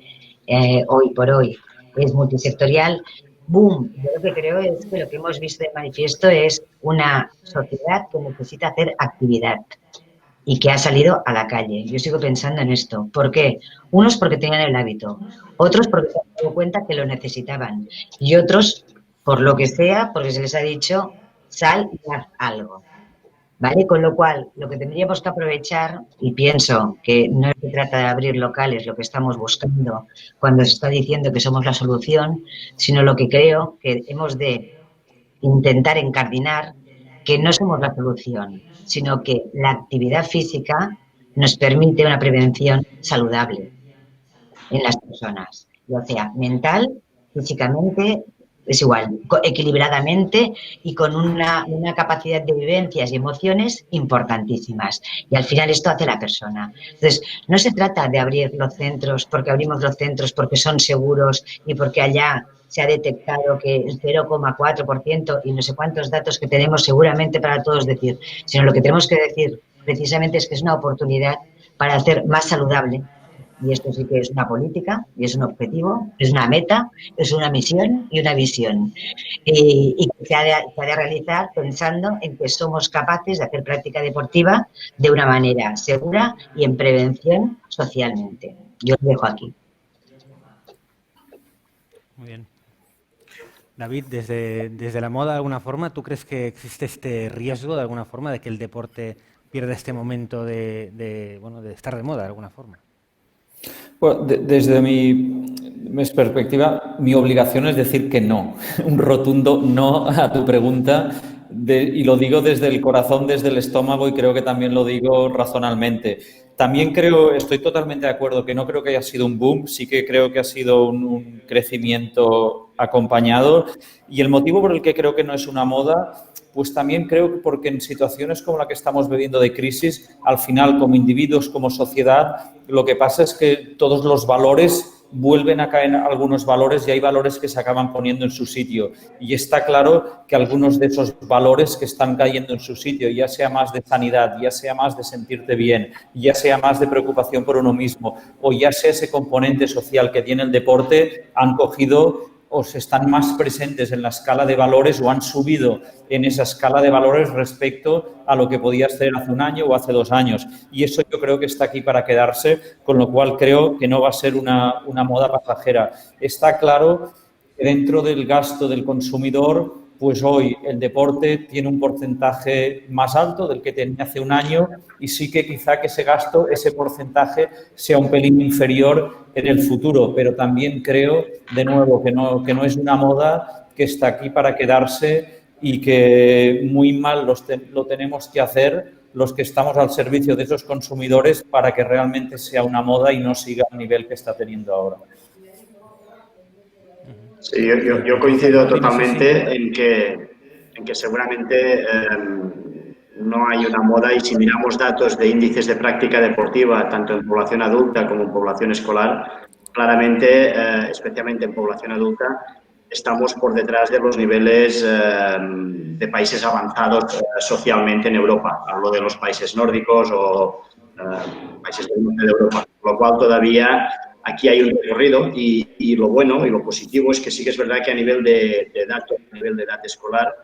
hoy por hoy es multisectorial. Boom, yo lo que creo es que lo que hemos visto de manifiesto es una sociedad que necesita hacer actividad y que ha salido a la calle. Yo sigo pensando en esto. ¿Por qué? Unos porque tenían el hábito, otros porque se han dado cuenta que lo necesitaban y otros, por lo que sea, porque se les ha dicho, sal y haz algo. ¿Vale? Con lo cual, lo que tendríamos que aprovechar, y pienso que no se trata de abrir locales, lo que estamos buscando cuando se está diciendo que somos la solución, sino lo que creo que hemos de intentar encardinar que no somos la solución, sino que la actividad física nos permite una prevención saludable en las personas, ya sea mental, físicamente, es igual, equilibradamente y con una capacidad de vivencias y emociones importantísimas. Y al final esto hace la persona. Entonces, no se trata de abrir los centros porque abrimos los centros porque son seguros y porque allá se ha detectado que el 0,4% y no sé cuántos datos que tenemos seguramente para todos decir, sino lo que tenemos que decir precisamente es que es una oportunidad para hacer más saludable. Y esto sí que es una política, y es un objetivo, es una meta, es una misión y una visión. Y que se ha de realizar pensando en que somos capaces de hacer práctica deportiva de una manera segura y en prevención socialmente. Yo lo dejo aquí. Muy bien. David, desde la moda, de alguna forma, ¿tú crees que existe este riesgo, de alguna forma, de que el deporte pierda este momento de estar de moda, de alguna forma? Bueno, desde mi perspectiva, mi obligación es decir que no, un rotundo no a tu pregunta, y lo digo desde el corazón, desde el estómago, y creo que también lo digo razonalmente. También estoy totalmente de acuerdo que no creo que haya sido un boom, sí que creo que ha sido un crecimiento acompañado, y el motivo por el que creo que no es una moda, pues también creo que porque en situaciones como la que estamos viviendo de crisis, al final, como individuos, como sociedad, lo que pasa es que todos los valores vuelven a caer algunos valores y hay valores que se acaban poniendo en su sitio. Y está claro que algunos de esos valores que están cayendo en su sitio, ya sea más de sanidad, ya sea más de sentirte bien, ya sea más de preocupación por uno mismo o ya sea ese componente social que tiene el deporte, han cogido o están más presentes en la escala de valores o han subido en esa escala de valores respecto a lo que podía ser hace un año o hace 2 años. Y eso yo creo que está aquí para quedarse, con lo cual creo que no va a ser una moda pasajera. Está claro que dentro del gasto del consumidor, pues hoy el deporte tiene un porcentaje más alto del que tenía hace un año y sí que quizá que ese gasto, ese porcentaje sea un pelín inferior en el futuro, pero también creo, de nuevo, que no es una moda que está aquí para quedarse y que muy mal lo tenemos que hacer los que estamos al servicio de esos consumidores para que realmente sea una moda y no siga el nivel que está teniendo ahora. Sí, yo coincido totalmente en que seguramente no hay una moda y si miramos datos de índices de práctica deportiva, tanto en población adulta como en población escolar, claramente, especialmente en población adulta, estamos por detrás de los niveles de países avanzados socialmente en Europa. Hablo de los países nórdicos o países del norte de Europa, con lo cual todavía aquí hay un recorrido y lo bueno y lo positivo es que sí que es verdad que a nivel de datos, a nivel de edad escolar,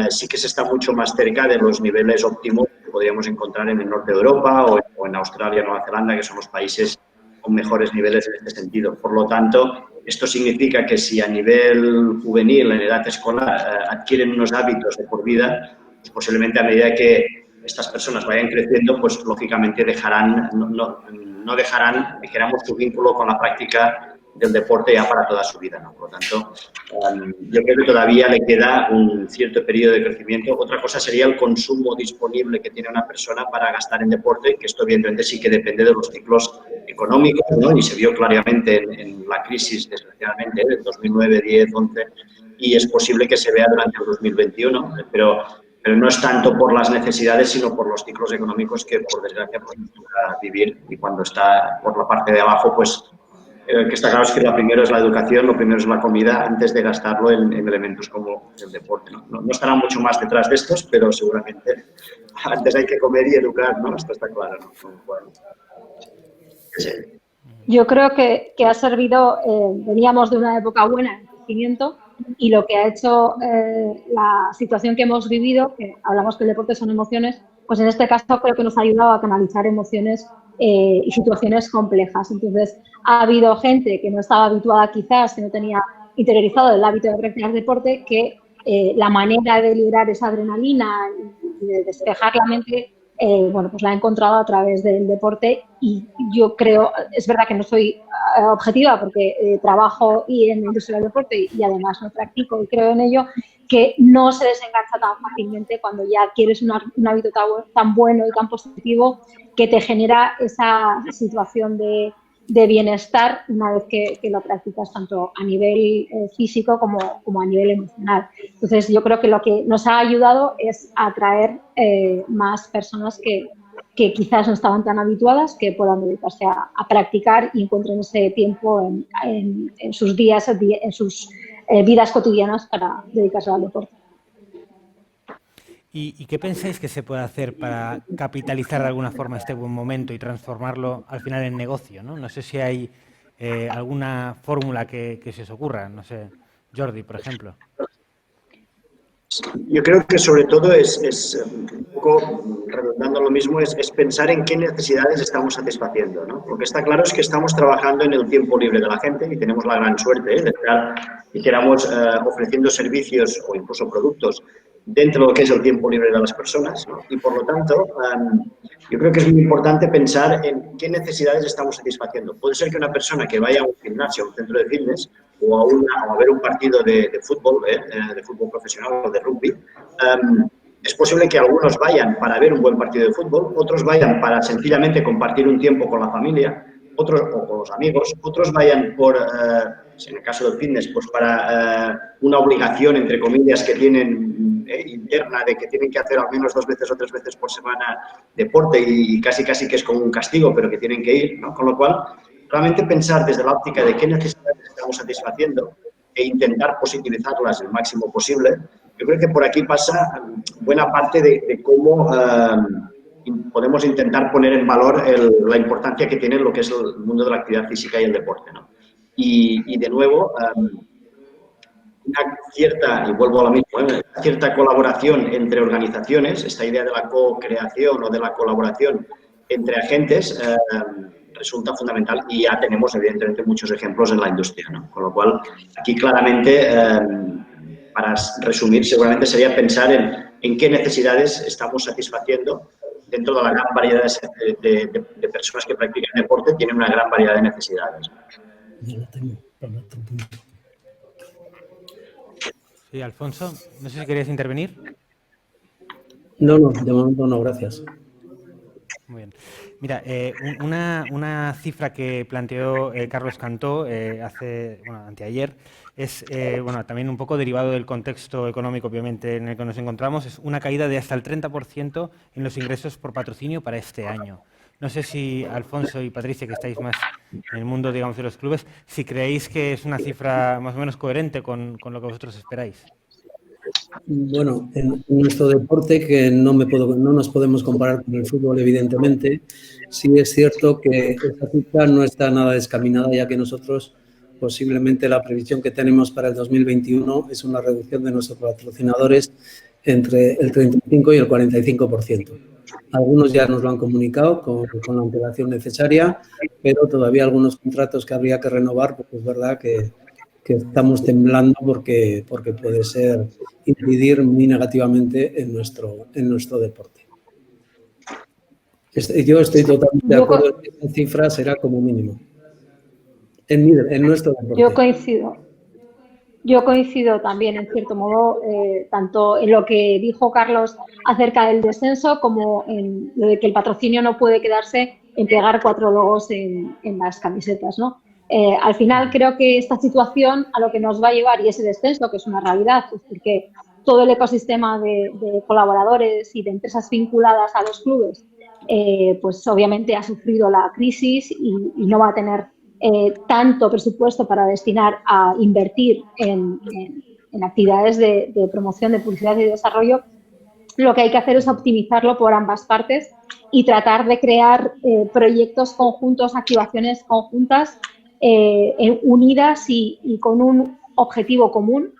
sí que se está mucho más cerca de los niveles óptimos que podríamos encontrar en el norte de Europa o en Australia, Nueva Zelanda, que son los países con mejores niveles en este sentido. Por lo tanto, esto significa que si a nivel juvenil, en edad escolar, adquieren unos hábitos de por vida, pues posiblemente a medida que estas personas vayan creciendo, pues lógicamente no dejarán, dijéramos, su vínculo con la práctica del deporte ya para toda su vida, ¿no? Por lo tanto, yo creo que todavía le queda un cierto periodo de crecimiento. Otra cosa sería el consumo disponible que tiene una persona para gastar en deporte, que esto evidentemente sí que depende de los ciclos económicos, ¿no? Y se vio claramente en la crisis, desgraciadamente, del 2009, 10, 11, y es posible que se vea durante el 2021, pero no es tanto por las necesidades, sino por los ciclos económicos que, por desgracia, pues, nos toca vivir. Y cuando está por la parte de abajo, pues, que está claro es que lo primero es la educación, lo primero es la comida, antes de gastarlo en elementos como el deporte, ¿no? No estará mucho más detrás de estos, pero seguramente antes hay que comer y educar, ¿no? Esto está claro, ¿no? Bueno, sí. Yo creo que ha servido, veníamos de una época buena en crecimiento y lo que ha hecho la situación que hemos vivido, que hablamos que el deporte son emociones, pues en este caso creo que nos ha ayudado a canalizar emociones y situaciones complejas. Entonces, ha habido gente que no estaba habituada quizás, que no tenía interiorizado el hábito de practicar deporte, que la manera de liberar esa adrenalina y de despejar la mente, bueno, pues la he encontrado a través del deporte y yo creo, es verdad que no soy objetiva porque trabajo y en la industria del deporte y además lo practico y creo en ello, que no se desengancha tan fácilmente cuando ya adquieres un hábito tan bueno y tan positivo que te genera esa situación de bienestar una vez que lo practicas tanto a nivel físico como a nivel emocional. Entonces, yo creo que lo que nos ha ayudado es atraer más personas que quizás no estaban tan habituadas, que puedan dedicarse a practicar y encuentren ese tiempo en sus días, en sus vidas cotidianas para dedicarse al deporte. ¿Y qué pensáis que se puede hacer para capitalizar de alguna forma este buen momento y transformarlo al final en negocio, ¿no? No sé si hay alguna fórmula que se os ocurra, no sé, Jordi, por ejemplo. Yo creo que sobre todo es un poco, redundando lo mismo, es pensar en qué necesidades estamos satisfaciendo, ¿no? Lo que está claro es que estamos trabajando en el tiempo libre de la gente y tenemos la gran suerte de estar, dijéramos, ofreciendo servicios o incluso productos dentro de lo que es el tiempo libre de las personas, ¿no? Y por lo tanto, yo creo que es muy importante pensar en qué necesidades estamos satisfaciendo. Puede ser que una persona que vaya a un gimnasio, a un centro de fitness o a ver un partido de fútbol profesional o de rugby, es posible que algunos vayan para ver un buen partido de fútbol, otros vayan para sencillamente compartir un tiempo con la familia, otros o con los amigos, otros vayan por, en el caso del fitness, pues para una obligación, entre comillas, que tienen interna de que tienen que hacer al menos 2 veces o 3 veces por semana deporte y casi que es como un castigo, pero que tienen que ir, ¿no? Con lo cual, realmente pensar desde la óptica de qué necesidades estamos satisfaciendo e intentar positivizarlas el máximo posible, yo creo que por aquí pasa buena parte de cómo podemos intentar poner en valor la importancia que tiene lo que es el mundo de la actividad física y el deporte, ¿no? Y de nuevo, una cierta, y vuelvo a lo mismo, cierta colaboración entre organizaciones, esta idea de la co-creación o de la colaboración entre agentes resulta fundamental y ya tenemos evidentemente muchos ejemplos en la industria, ¿no? Con lo cual, aquí claramente, para resumir, seguramente sería pensar en qué necesidades estamos satisfaciendo dentro de la gran variedad de personas que practican deporte, tienen una gran variedad de necesidades. Sí, Alfonso, no sé si querías intervenir. No, de momento no, gracias. Muy bien. Mira, una cifra que planteó Carlos Cantó anteayer es, también un poco derivado del contexto económico, obviamente, en el que nos encontramos, es una caída de hasta el 30% en los ingresos por patrocinio para este año. No sé si Alfonso y Patricia, que estáis más en el mundo, digamos, de los clubes, si creéis que es una cifra más o menos coherente con lo que vosotros esperáis. Bueno, en nuestro deporte, que no nos podemos comparar con el fútbol, evidentemente, sí es cierto que esta cifra no está nada descaminada, ya que nosotros posiblemente la previsión que tenemos para el 2021 es una reducción de nuestros patrocinadores entre el 35 y el 45%. Algunos ya nos lo han comunicado con la antelación necesaria, pero todavía algunos contratos que habría que renovar, pues es verdad que estamos temblando porque puede ser incidir muy negativamente en nuestro deporte. Yo estoy totalmente de acuerdo en que esa cifra será como mínimo en nuestro deporte. Yo coincido también, en cierto modo, tanto en lo que dijo Carlos acerca del descenso como en lo de que el patrocinio no puede quedarse en pegar 4 logos en las camisetas, ¿no? Al final creo que esta situación a lo que nos va a llevar, y ese descenso, que es una realidad, es porque todo el ecosistema de colaboradores y de empresas vinculadas a los clubes, pues obviamente ha sufrido la crisis y no va a tener tanto presupuesto para destinar a invertir en actividades de promoción, de publicidad y de desarrollo. Lo que hay que hacer es optimizarlo por ambas partes y tratar de crear proyectos conjuntos, activaciones conjuntas, unidas y con un objetivo común,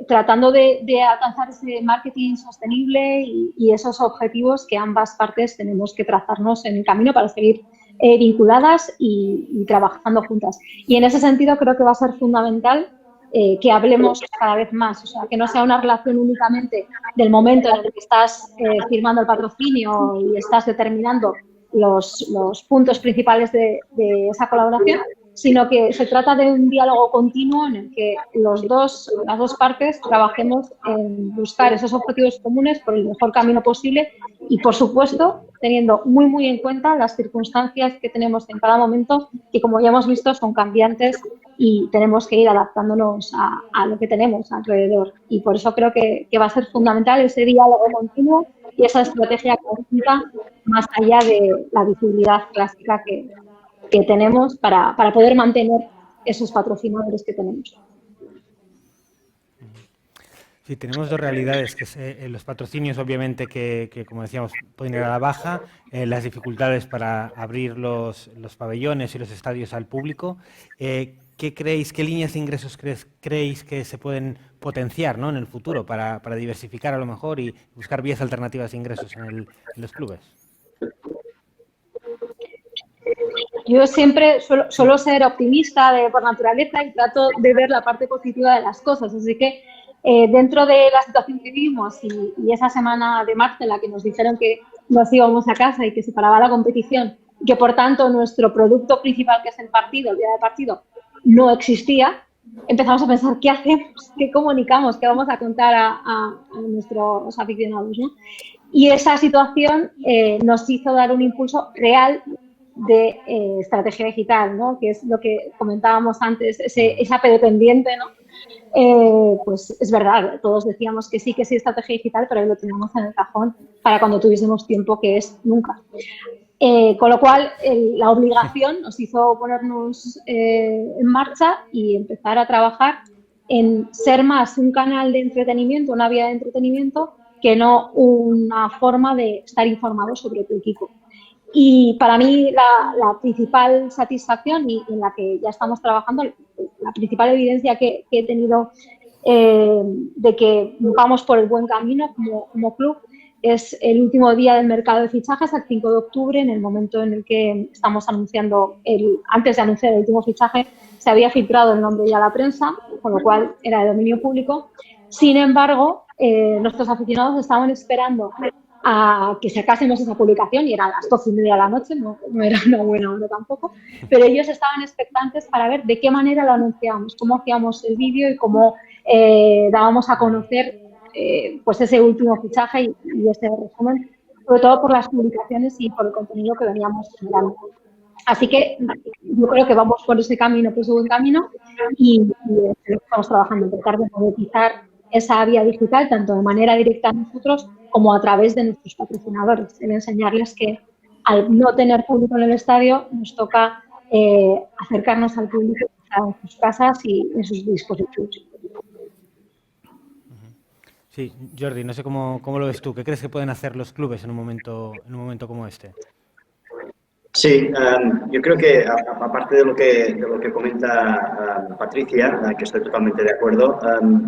tratando de alcanzar ese marketing sostenible y esos objetivos que ambas partes tenemos que trazarnos en el camino para seguir vinculadas y trabajando juntas. Y en ese sentido creo que va a ser fundamental que hablemos cada vez más, o sea, que no sea una relación únicamente del momento en el que estás firmando el patrocinio y estás determinando los puntos principales de esa colaboración, sino que se trata de un diálogo continuo en el que las dos partes trabajemos en buscar esos objetivos comunes por el mejor camino posible y, por supuesto, teniendo muy, muy en cuenta las circunstancias que tenemos en cada momento, que, como ya hemos visto, son cambiantes y tenemos que ir adaptándonos a lo que tenemos alrededor. Y por eso creo que va a ser fundamental ese diálogo continuo y esa estrategia conjunta más allá de la visibilidad clásica que tenemos para poder mantener esos patrocinadores que tenemos. Sí, tenemos dos realidades, que es los patrocinios, obviamente, que como decíamos, pueden ir a la baja, las dificultades para abrir los pabellones y los estadios al público. ¿Qué líneas de ingresos creéis que se pueden potenciar, ¿no?, en el futuro para diversificar a lo mejor y buscar vías alternativas de ingresos en los clubes? Yo siempre suelo ser optimista por naturaleza y trato de ver la parte positiva de las cosas. Así que dentro de la situación que vivimos y esa semana de marzo en la que nos dijeron que nos íbamos a casa y que se paraba la competición, y que por tanto nuestro producto principal, que es el partido, el día de partido, no existía, empezamos a pensar qué hacemos, qué comunicamos, qué vamos a contar a nuestros aficionados, ¿no? Y esa situación nos hizo dar un impulso real de estrategia digital, ¿no?, que es lo que comentábamos antes, esa pendiente, ¿no? Pues es verdad, todos decíamos que sí, estrategia digital, pero ahí lo teníamos en el cajón para cuando tuviésemos tiempo, que es nunca. Con lo cual, la obligación nos hizo ponernos en marcha y empezar a trabajar en ser más un canal de entretenimiento, una vía de entretenimiento, que no una forma de estar informado sobre tu equipo. Y para mí la principal satisfacción y en la que ya estamos trabajando, la principal evidencia que he tenido de que vamos por el buen camino como club, es el último día del mercado de fichajes, el 5 de octubre, en el momento en el que estamos anunciando, antes de anunciar el último fichaje, se había filtrado el nombre ya a la prensa, con lo cual era de dominio público. Sin embargo, nuestros aficionados estaban esperando a que sacásemos esa publicación y eran las 12:30 de la noche, no era una buena hora tampoco, pero ellos estaban expectantes para ver de qué manera lo anunciábamos, cómo hacíamos el vídeo y cómo dábamos a conocer pues ese último fichaje y ese resumen, sobre todo por las publicaciones y por el contenido que veníamos generando. Así que yo creo que vamos por ese camino, por ese buen camino, y estamos trabajando en tratar de monetizar esa vía digital, tanto de manera directa a nosotros como a través de nuestros patrocinadores, en enseñarles que al no tener público en el estadio nos toca acercarnos al público en sus casas y en sus dispositivos. Sí, Jordi, no sé cómo lo ves tú. ¿Qué crees que pueden hacer los clubes en un momento como este? Sí, yo creo que aparte de lo que comenta Patricia, que estoy totalmente de acuerdo,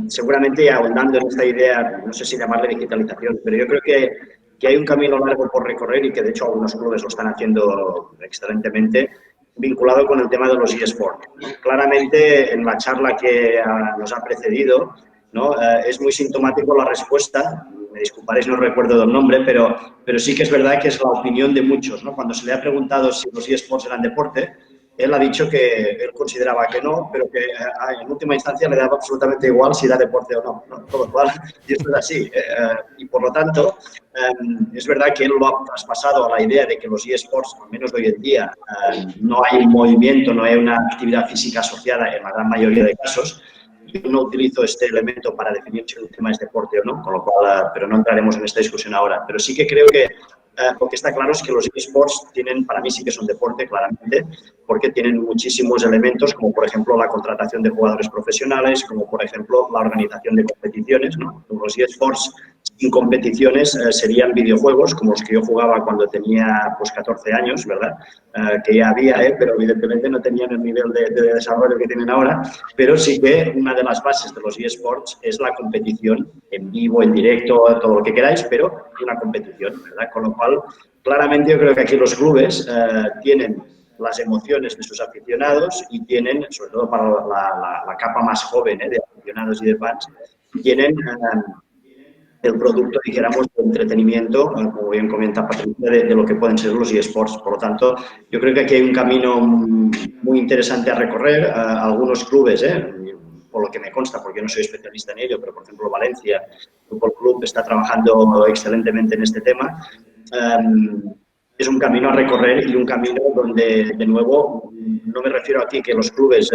seguramente ahondando en esta idea, no sé si llamarle digitalización, pero yo creo que hay un camino largo por recorrer y que de hecho algunos clubes lo están haciendo excelentemente, vinculado con el tema de los eSports. Claramente en la charla que nos ha precedido, ¿no? Es muy sintomático la respuesta. Me disculparéis, no recuerdo el nombre, pero sí que es verdad que es la opinión de muchos, ¿no? Cuando se le ha preguntado si los eSports eran deporte, él ha dicho que él consideraba que no, pero que en última instancia le daba absolutamente igual si era deporte o no, ¿no? Con lo cual, y esto es así. Y por lo tanto, es verdad que él lo ha traspasado a la idea de que los eSports, al menos hoy en día, no hay un movimiento, no hay una actividad física asociada en la gran mayoría de casos. Yo no utilizo este elemento para definir si un tema es deporte o no, con lo cual, pero no entraremos en esta discusión ahora. Pero sí que creo que lo que está claro es que los eSports tienen, para mí sí que son deporte, claramente, porque tienen muchísimos elementos, como por ejemplo la contratación de jugadores profesionales, como por ejemplo la organización de competiciones, ¿no? Los eSports sin competiciones serían videojuegos, como los que yo jugaba cuando tenía pues 14 años, ¿verdad? Que ya había, pero evidentemente no tenían el nivel de desarrollo que tienen ahora, pero sí que una de las bases de los eSports es la competición en vivo, en directo, todo lo que queráis, pero una competición, ¿verdad? Con lo cual, claramente yo creo que aquí los clubes tienen las emociones de sus aficionados y tienen, sobre todo para la capa más joven de aficionados y de fans, tienen el producto, dijéramos, de entretenimiento, como bien comenta Patricia, de lo que pueden ser los eSports. Por lo tanto, yo creo que aquí hay un camino muy interesante a recorrer. Algunos clubes, por lo que me consta, porque yo no soy especialista en ello, pero por ejemplo Valencia, el Fútbol Club, está trabajando excelentemente en este tema. Es un camino a recorrer y un camino donde, de nuevo, no me refiero aquí que los clubes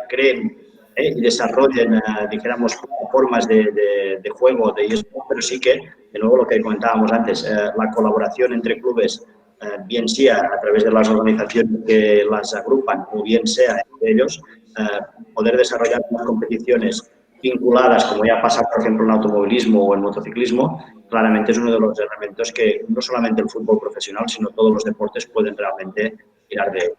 creen y desarrollen, dijéramos, formas de juego, de eSports, pero sí que, de nuevo, lo que comentábamos antes, la colaboración entre clubes, bien sea a través de las organizaciones que las agrupan o bien sea entre ellos, poder desarrollar unas competiciones vinculadas, como ya pasa, por ejemplo, en automovilismo o en motociclismo, claramente es uno de los elementos que no solamente el fútbol profesional, sino todos los deportes pueden realmente tirar de él.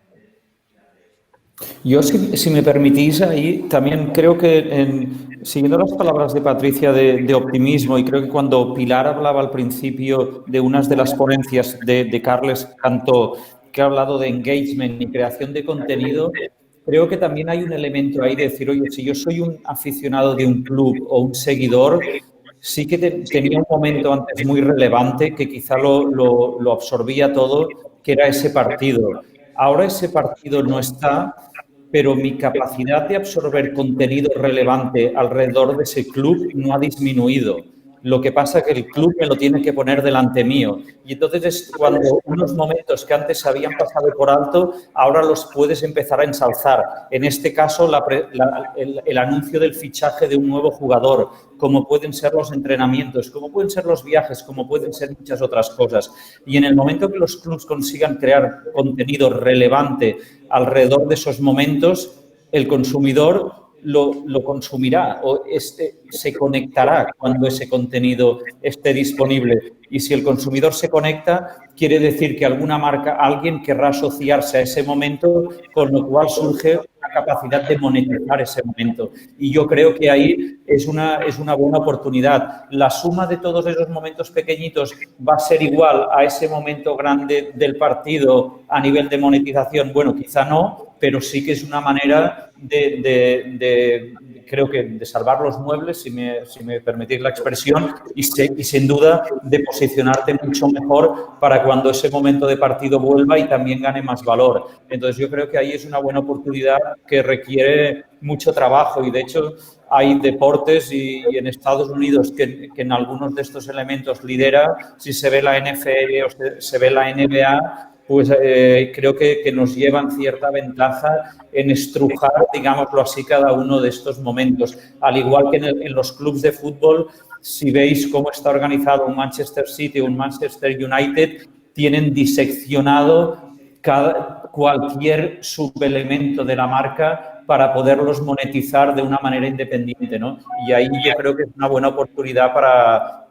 Yo, si me permitís, ahí también creo que, siguiendo las palabras de Patricia de optimismo, y creo que cuando Pilar hablaba al principio de unas de las ponencias de Carles Cantó, que ha hablado de engagement y creación de contenido, creo que también hay un elemento ahí de decir, oye, si yo soy un aficionado de un club o un seguidor, sí que tenía un momento antes muy relevante que quizá lo absorbía todo, que era ese partido. Ahora ese partido no está, pero mi capacidad de absorber contenido relevante alrededor de ese club no ha disminuido. Lo que pasa es que el club me lo tiene que poner delante mío. Y entonces es cuando unos momentos que antes se habían pasado por alto, ahora los puedes empezar a ensalzar. En este caso, el anuncio del fichaje de un nuevo jugador, como pueden ser los entrenamientos, como pueden ser los viajes, como pueden ser muchas otras cosas. Y en el momento que los clubs consigan crear contenido relevante alrededor de esos momentos, el consumidor lo consumirá o se conectará cuando ese contenido esté disponible. Y si el consumidor se conecta, quiere decir que alguna marca, alguien querrá asociarse a ese momento, con lo cual surge la capacidad de monetizar ese momento. Y yo creo que ahí es una buena oportunidad. La suma de todos esos momentos pequeñitos va a ser igual a ese momento grande del partido a nivel de monetización. Bueno, quizá no, pero sí que es una manera creo que de salvar los muebles, si me permitís la expresión, y sin duda de posicionarte mucho mejor para cuando ese momento de partido vuelva y también gane más valor. Entonces yo creo que ahí es una buena oportunidad que requiere mucho trabajo y de hecho hay deportes y en Estados Unidos que en algunos de estos elementos lidera. Si se ve la NFL o se ve la NBA, pues creo que nos llevan cierta ventaja en estrujar, digámoslo así, cada uno de estos momentos. Al igual que en los clubes de fútbol, si veis cómo está organizado un Manchester City o un Manchester United, tienen diseccionado cualquier subelemento de la marca para poderlos monetizar de una manera independiente, ¿no? Y ahí yo creo que es una buena oportunidad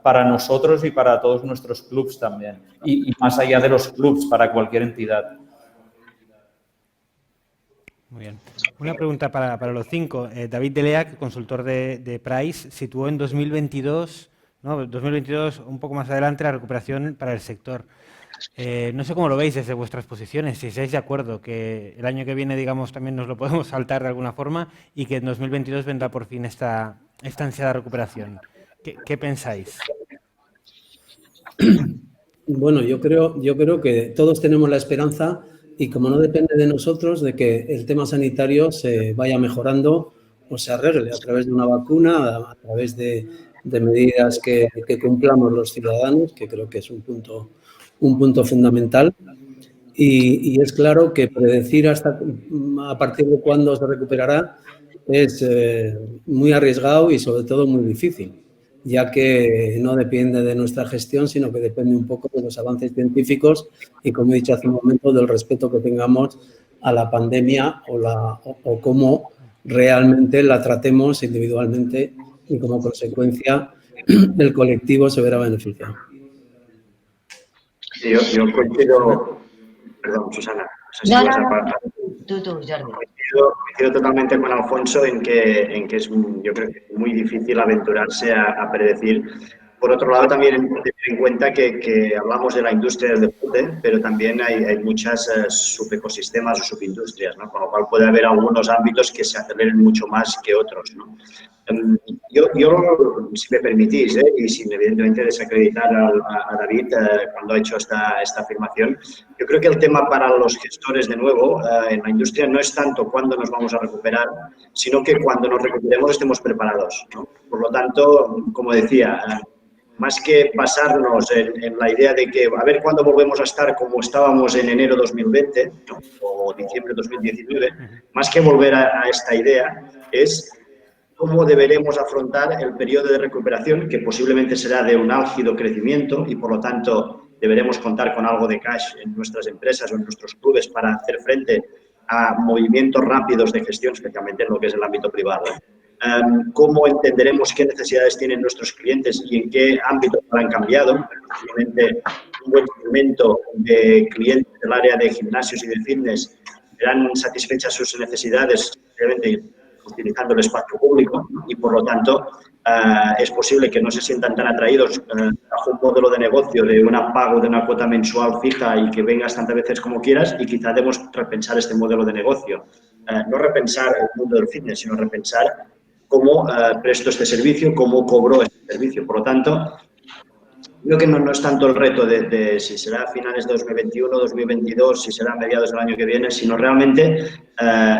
para nosotros y para todos nuestros clubs también. Y más allá de los clubs, para cualquier entidad. Muy bien. Una pregunta para los 5. David Deleac, consultor de Price, situó en 2022, ¿no? 2022, un poco más adelante, la recuperación para el sector. No sé cómo lo veis desde vuestras posiciones, si estáis de acuerdo que el año que viene, digamos, también nos lo podemos saltar de alguna forma y que en 2022 vendrá por fin esta ansiada recuperación. ¿Qué pensáis? Bueno, yo creo que todos tenemos la esperanza y como no depende de nosotros, de que el tema sanitario se vaya mejorando o se arregle a través de una vacuna, a través de medidas que cumplamos los ciudadanos, que creo que es un punto fundamental. Y es claro que predecir a partir de cuándo se recuperará es muy arriesgado y sobre todo muy difícil, ya que no depende de nuestra gestión, sino que depende un poco de los avances científicos y, como he dicho hace un momento, del respeto que tengamos a la pandemia o cómo realmente la tratemos individualmente y como consecuencia el colectivo se verá beneficiado. Sí, yo coincido, perdón, Susana. No, tú, Jordi. Coincido totalmente con Alfonso en que es, yo creo que es muy difícil aventurarse a predecir. Por otro lado, también tener en cuenta que hablamos de la industria del deporte, pero también hay muchas subecosistemas o subindustrias, ¿no? Con lo cual puede haber algunos ámbitos que se aceleren mucho más que otros, ¿no? Yo, si me permitís, y sin evidentemente desacreditar a David cuando ha hecho esta afirmación, yo creo que el tema para los gestores, de nuevo, en la industria no es tanto cuándo nos vamos a recuperar, sino que cuando nos recuperemos estemos preparados, ¿no? Por lo tanto, como decía, más que basarnos en la idea de que a ver cuándo volvemos a estar como estábamos en enero 2020, ¿no? O diciembre 2019, más que volver a esta idea, es cómo deberemos afrontar el periodo de recuperación, que posiblemente será de un álgido crecimiento y, por lo tanto, deberemos contar con algo de cash en nuestras empresas o en nuestros clubes para hacer frente a movimientos rápidos de gestión, especialmente en lo que es el ámbito privado. Cómo entenderemos qué necesidades tienen nuestros clientes y en qué ámbitos han cambiado. Posiblemente un buen segmento de clientes del área de gimnasios y de fitness verán satisfechas sus necesidades, obviamente, utilizando el espacio público y, por lo tanto, es posible que no se sientan tan atraídos bajo un modelo de negocio de un pago de una cuota mensual fija y que vengas tantas veces como quieras, y quizá debemos repensar este modelo de negocio. No repensar el mundo del fitness, sino repensar cómo presto este servicio, cómo cobro este servicio. Por lo tanto, creo que no es tanto el reto de si será a finales de 2021, 2022, si será a mediados del año que viene, sino realmente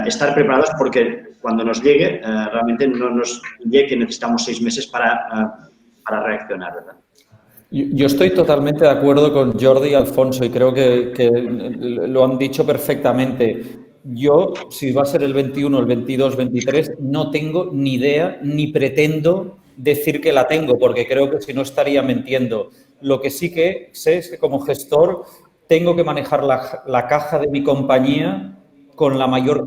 estar preparados, porque cuando nos llegue, realmente no nos llegue, necesitamos 6 meses para reaccionar, ¿verdad? Yo estoy totalmente de acuerdo con Jordi y Alfonso y creo que lo han dicho perfectamente. Yo, si va a ser el 21, el 22, 23, no tengo ni idea ni pretendo decir que la tengo, porque creo que si no estaría mintiendo. Lo que sí que sé es que como gestor tengo que manejar la caja de mi compañía con la mayor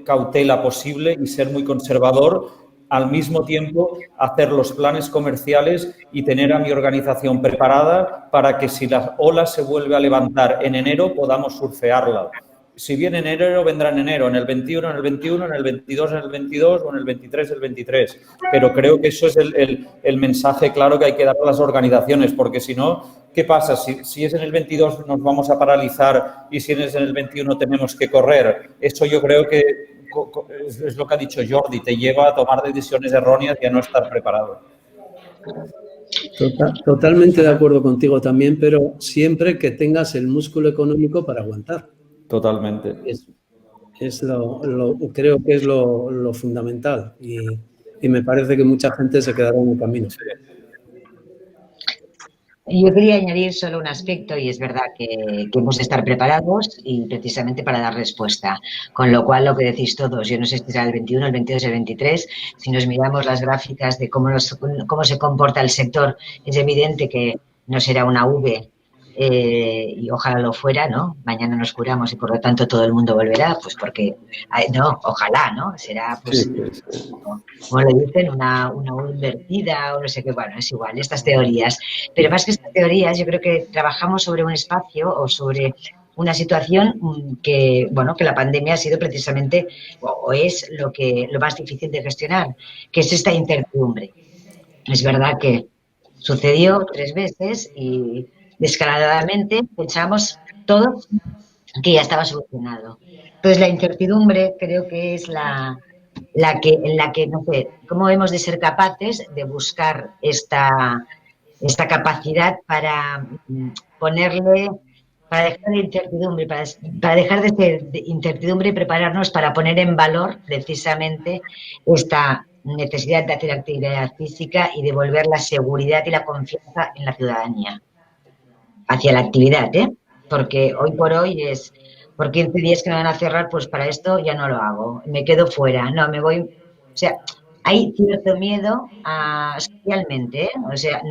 cautela posible y ser muy conservador, al mismo tiempo hacer los planes comerciales y tener a mi organización preparada para que si la ola se vuelve a levantar en enero podamos surfearla. Si viene en enero, vendrá en enero, en el 21, en el 21, en el 22, en el 22 o en el 23, el 23. Pero creo que eso es el mensaje claro que hay que dar a las organizaciones, porque si no, ¿qué pasa? Si es en el 22 nos vamos a paralizar y si es en el 21 tenemos que correr. Eso yo creo que es lo que ha dicho Jordi, te lleva a tomar decisiones erróneas y a no estar preparado. Totalmente de acuerdo contigo también, pero siempre que tengas el músculo económico para aguantar. Totalmente. Creo que es lo fundamental y me parece que mucha gente se quedará en el camino. Yo quería añadir solo un aspecto y es verdad que hemos de estar preparados y precisamente para dar respuesta. Con lo cual, lo que decís todos, yo no sé si será el 21, el 22, el 23, si nos miramos las gráficas de cómo se comporta el sector, es evidente que no será una V y ojalá lo fuera, ¿no? Mañana nos curamos y por lo tanto todo el mundo volverá, pues porque, no, ojalá, ¿no? Será, pues, como le dicen, una U invertida o no sé qué, bueno, es igual, estas teorías. Pero más que estas teorías, yo creo que trabajamos sobre un espacio o sobre una situación que, bueno, que la pandemia ha sido precisamente, o es lo más difícil de gestionar, que es esta incertidumbre. Es verdad que sucedió 3 veces y descaradamente pensamos todos que ya estaba solucionado. Entonces, la incertidumbre creo que es en la que, no sé, cómo hemos de ser capaces de buscar esta capacidad para ponerle, para dejar de incertidumbre, para dejar de ser de incertidumbre y prepararnos para poner en valor precisamente esta necesidad de hacer actividad física y devolver la seguridad y la confianza en la ciudadanía hacia la actividad, ¿eh? Porque hoy por hoy es, por 15 días que me van a cerrar, pues para esto ya no lo hago, me quedo fuera, no, me voy, o sea, hay cierto miedo socialmente, ¿eh? O sea,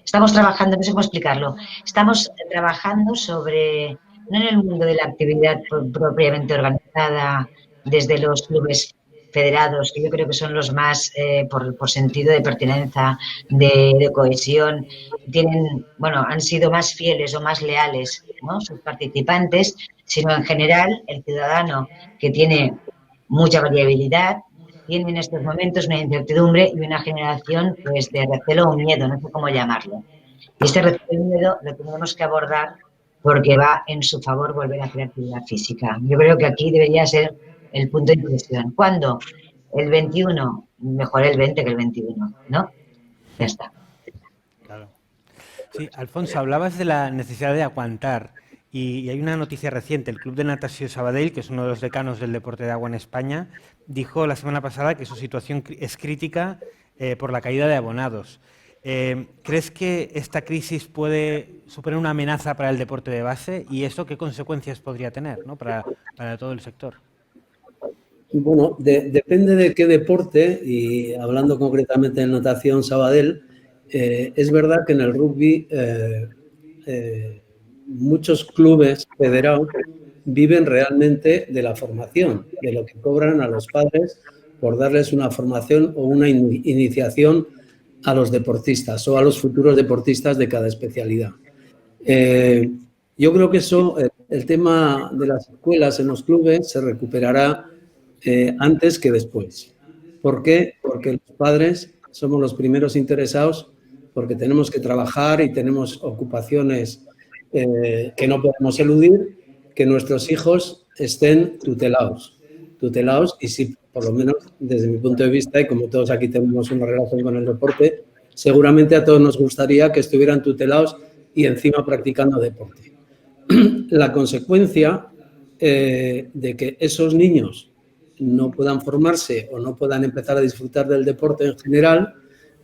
estamos trabajando, no sé cómo explicarlo, estamos trabajando sobre, no en el mundo de la actividad propiamente organizada desde los clubes federados, que yo creo que son los más, por sentido de pertenencia, de cohesión, tienen, bueno, han sido más fieles o más leales, ¿no?, sus participantes, sino en general el ciudadano que tiene mucha variabilidad, tiene en estos momentos una incertidumbre y una generación, pues, de recelo o miedo, no sé cómo llamarlo. Y este recelo y miedo lo tenemos que abordar porque va en su favor volver a hacer actividad física. Yo creo que aquí debería ser el punto de inflexión. ¿Cuándo? El 21, mejor el 20 que el 21, ¿no? Ya está. Claro. Sí, Alfonso, hablabas de la necesidad de aguantar y hay una noticia reciente. El Club de Natació Sabadell, que es uno de los decanos del deporte de agua en España, dijo la semana pasada que su situación es crítica por la caída de abonados. ¿Crees que esta crisis puede suponer una amenaza para el deporte de base y eso qué consecuencias podría tener, ¿no?, para todo el sector? Bueno, depende de qué deporte, y hablando concretamente de natación Sabadell, es verdad que en el rugby muchos clubes federados viven realmente de la formación, de lo que cobran a los padres por darles una formación o una iniciación a los deportistas o a los futuros deportistas de cada especialidad. Yo creo que eso, el tema de las escuelas en los clubes se recuperará antes que después. ¿Por qué? Porque los padres somos los primeros interesados porque tenemos que trabajar y tenemos ocupaciones que no podemos eludir, que nuestros hijos estén tutelados y si, por lo menos desde mi punto de vista, y como todos aquí tenemos una relación con el deporte, seguramente a todos nos gustaría que estuvieran tutelados y encima practicando deporte. La consecuencia de que esos niños no puedan formarse o no puedan empezar a disfrutar del deporte en general,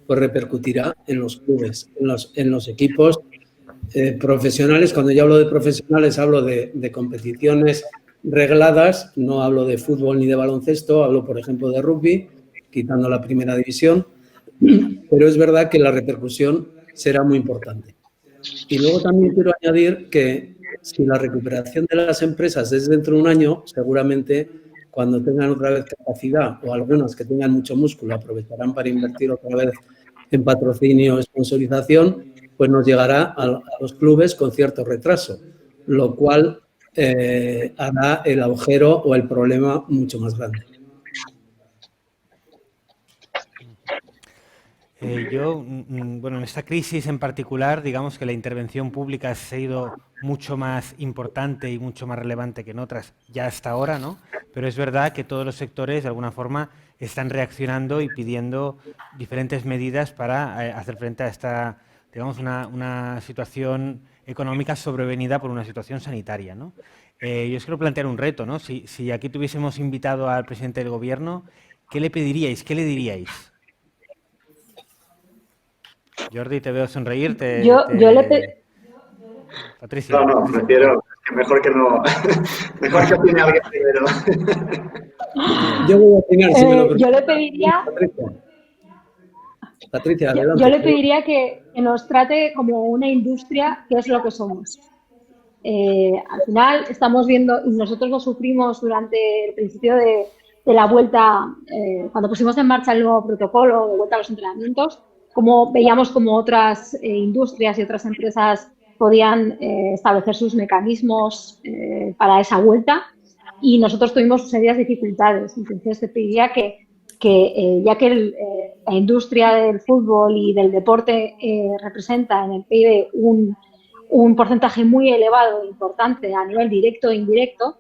pues repercutirá en los clubes, en los equipos profesionales. Cuando yo hablo de profesionales hablo de competiciones regladas, no hablo de fútbol ni de baloncesto, hablo por ejemplo de rugby, quitando la primera división, pero es verdad que la repercusión será muy importante. Y luego también quiero añadir que si la recuperación de las empresas es dentro de un año, seguramente cuando tengan otra vez capacidad o algunas que tengan mucho músculo aprovecharán para invertir otra vez en patrocinio o sponsorización, pues nos llegará a los clubes con cierto retraso, lo cual hará el agujero o el problema mucho más grande. Bueno, en esta crisis en particular, digamos que la intervención pública ha sido mucho más importante y mucho más relevante que en otras ya hasta ahora, ¿no? Pero es verdad que todos los sectores, de alguna forma, están reaccionando y pidiendo diferentes medidas para hacer frente a esta, digamos, una situación económica sobrevenida por una situación sanitaria, ¿no? Yo os quiero plantear un reto, ¿no? Si aquí tuviésemos invitado al presidente del Gobierno, ¿qué le pediríais? ¿Qué le diríais? Jordi, te veo sonreírte. Yo le Patricia. No, prefiero que mejor que no. Mejor que opine alguien primero. Yo voy a opinar, si me lo permite. Yo le pediría. Patricia, adelante. Yo le pediría que nos trate como una industria, que es lo que somos. Al final estamos viendo, y nosotros lo sufrimos durante el principio de la vuelta, cuando pusimos en marcha el nuevo protocolo de vuelta a los entrenamientos, como veíamos como otras industrias y otras empresas podían establecer sus mecanismos para esa vuelta, y nosotros tuvimos serias dificultades. Entonces te pediría que ya que la industria del fútbol y del deporte representa en el PIB un porcentaje muy elevado e importante a nivel directo e indirecto,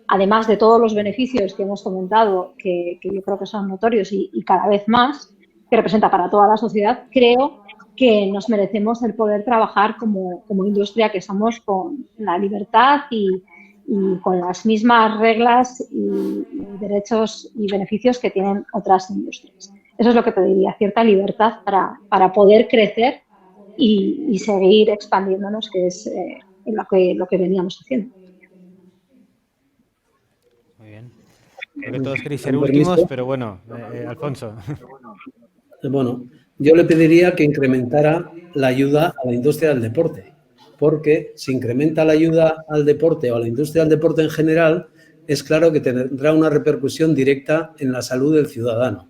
además de todos los beneficios que hemos comentado, que yo creo que son notorios y cada vez más, que representa para toda la sociedad, creo que nos merecemos el poder trabajar como industria que somos, con la libertad y con las mismas reglas y derechos y beneficios que tienen otras industrias. Eso es lo que pediría, cierta libertad para poder crecer y seguir expandiéndonos, que es lo que veníamos haciendo. Muy bien. Creo que todos queréis ser últimos, pero bueno, Alfonso. Bueno, yo le pediría que incrementara la ayuda a la industria del deporte, porque si incrementa la ayuda al deporte o a la industria del deporte en general, es claro que tendrá una repercusión directa en la salud del ciudadano.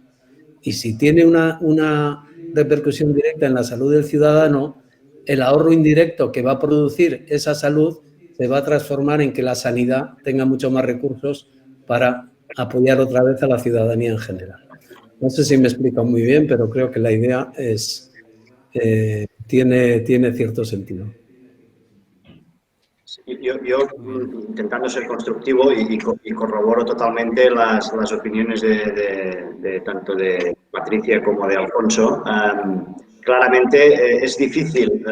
Y si tiene una repercusión directa en la salud del ciudadano, el ahorro indirecto que va a producir esa salud se va a transformar en que la sanidad tenga mucho más recursos para apoyar otra vez a la ciudadanía en general. No sé si me explico muy bien, pero creo que la idea tiene cierto sentido. Yo intentando ser constructivo y corroboro totalmente las opiniones de tanto de Patricia como de Alfonso. Claramente es difícil